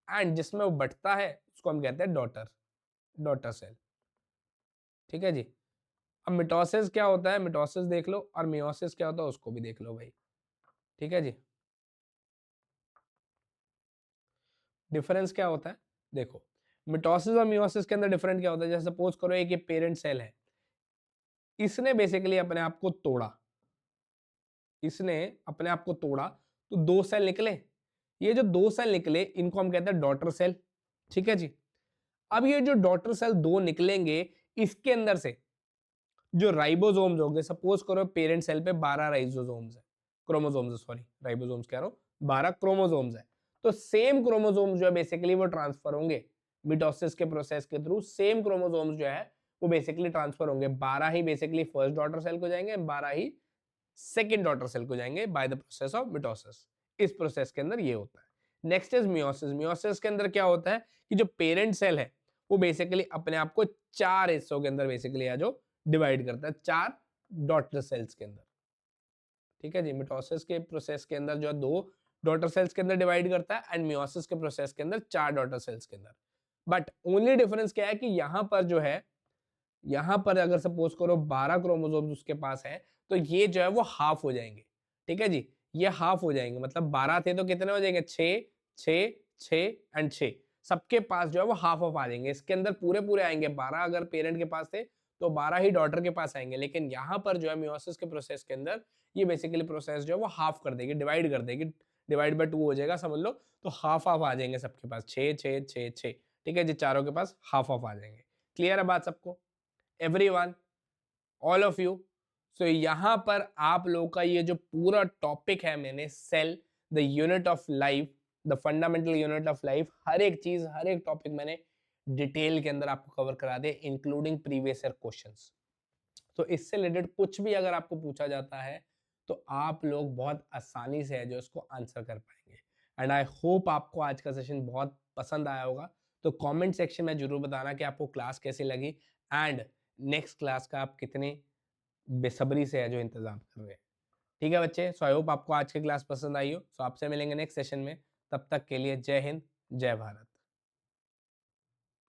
एंड जिसमें वो बढ़ता है उसको हम कहते हैं डॉटर, डॉटर सेल, ठीक है जी। अब मिटोसिस क्या होता है? मिटोसिस देख लो, और मियोसिस क्या होता है उसको भी देख लो भाई, ठीक है जी। डिफरेंस क्या होता है? देखो, मिटोसिस और मियोसिस के अंदर डिफरेंट क्या होता है? जैसे सपोज करो एक ये पेरेंट सेल है, इसने बेसिकली अपने आप को तोड़ा, इसने अपने आप को तोड़ा, तो दो सेल निकले, ये जो दो सेल निकले इनको हम कहते हैं डॉटर सेल, ठीक है जी। अब ये जो डॉटर सेल दो निकलेंगे, इसके अंदर से जो राइबोसोम्स होंगे, सपोज करो पेरेंट सेल पे 12 राइबोसोम्स है, क्रोमोसोम्स, सॉरी राइबोसोम्स कह रहा हूं, 12 क्रोमोसोम्स है, तो सेम क्रोमोसोम्स जो है बेसिकली वो ट्रांसफर होंगे मिटोसिस के प्रोसेस के थ्रू, सेम क्रोमोसोम्स जो है वो बेसिकली ट्रांसफर होंगे, 12 ही बेसिकली फर्स्ट डॉटर सेल को जाएंगे, 12 ही सेकेंड डॉटर सेल को जाएंगे by the process of mitosis. इस प्रोसेस के अंदर ये होता है। Next is meiosis. मियोसिस के अंदर क्या होता है कि जो पेरेंट सेल है वो बेसिकली अपने आप को चार हिस्सों के अंदर बेसिकली जो डिवाइड करता है, चार डॉटर सेल्स के अंदर, ठीक है जी। मिटोसिस के प्रोसेस के अंदर जो है दो डॉटर सेल्स के अंदर डिवाइड करता है, एंड मियोसिस के प्रोसेस के अंदर चार डॉटर सेल्स के अंदर। बट ओनली डिफरेंस क्या है कि यहां पर जो है, यहां पर अगर सपोज करो 12 क्रोमोसोम्स उसके पास है, तो ये जो है वो हाफ हो जाएंगे, ठीक है जी। ये हाफ हो जाएंगे, मतलब 12 थे तो कितने हो जाएंगे? 6, 6, 6 एंड 6, सबके पास जो है वो हाफ ऑफ आ जाएंगे। इसके अंदर पूरे पूरे आएंगे, 12 अगर पेरेंट के पास थे तो 12 ही डॉटर के पास आएंगे, लेकिन यहाँ पर जो है मियोसिस के प्रोसेस के अंदर ये बेसिकली प्रोसेस जो है वो हाफ कर देगी, डिवाइड कर देगी, डिवाइड बाय 2 हो जाएगा समझ लो, तो हाफ ऑफ आ जाएंगे सबके पास, 6, 6, 6, 6, ठीक है जी, चारों के पास हाफ ऑफ आ जाएंगे। क्लियर है बात सबको? Everyone, all of you. So यहां पर आप लोगों का ये जो पूरा टॉपिक है, मैंने cell, the unit of life, the fundamental unit of life, हर एक चीज, हर एक टॉपिक मैंने डिटेल के अंदर आपको कवर करा दे, इंक्लूडिंग प्रीवियस ईयर क्वेश्चंस। तो इससे रिलेटेड कुछ भी अगर आपको पूछा जाता है तो आप लोग बहुत आसानी से है जो इसको आंसर कर पाएंगे। एंड आई होप आपको आज का सेशन बहुत पसंद आया होगा। तो कमेंट सेक्शन में जरूर बताना कि आपको क्लास कैसी लगी, एंड नेक्स्ट क्लास का आप कितने बेसब्री से है जो इंतजार कर रहे हैं। ठीक है बच्चे, सो आई होप आपको आज की क्लास पसंद आई हो। सो आपसे मिलेंगे नेक्स्ट सेशन में, तब तक के लिए जय हिंद, जय भारत।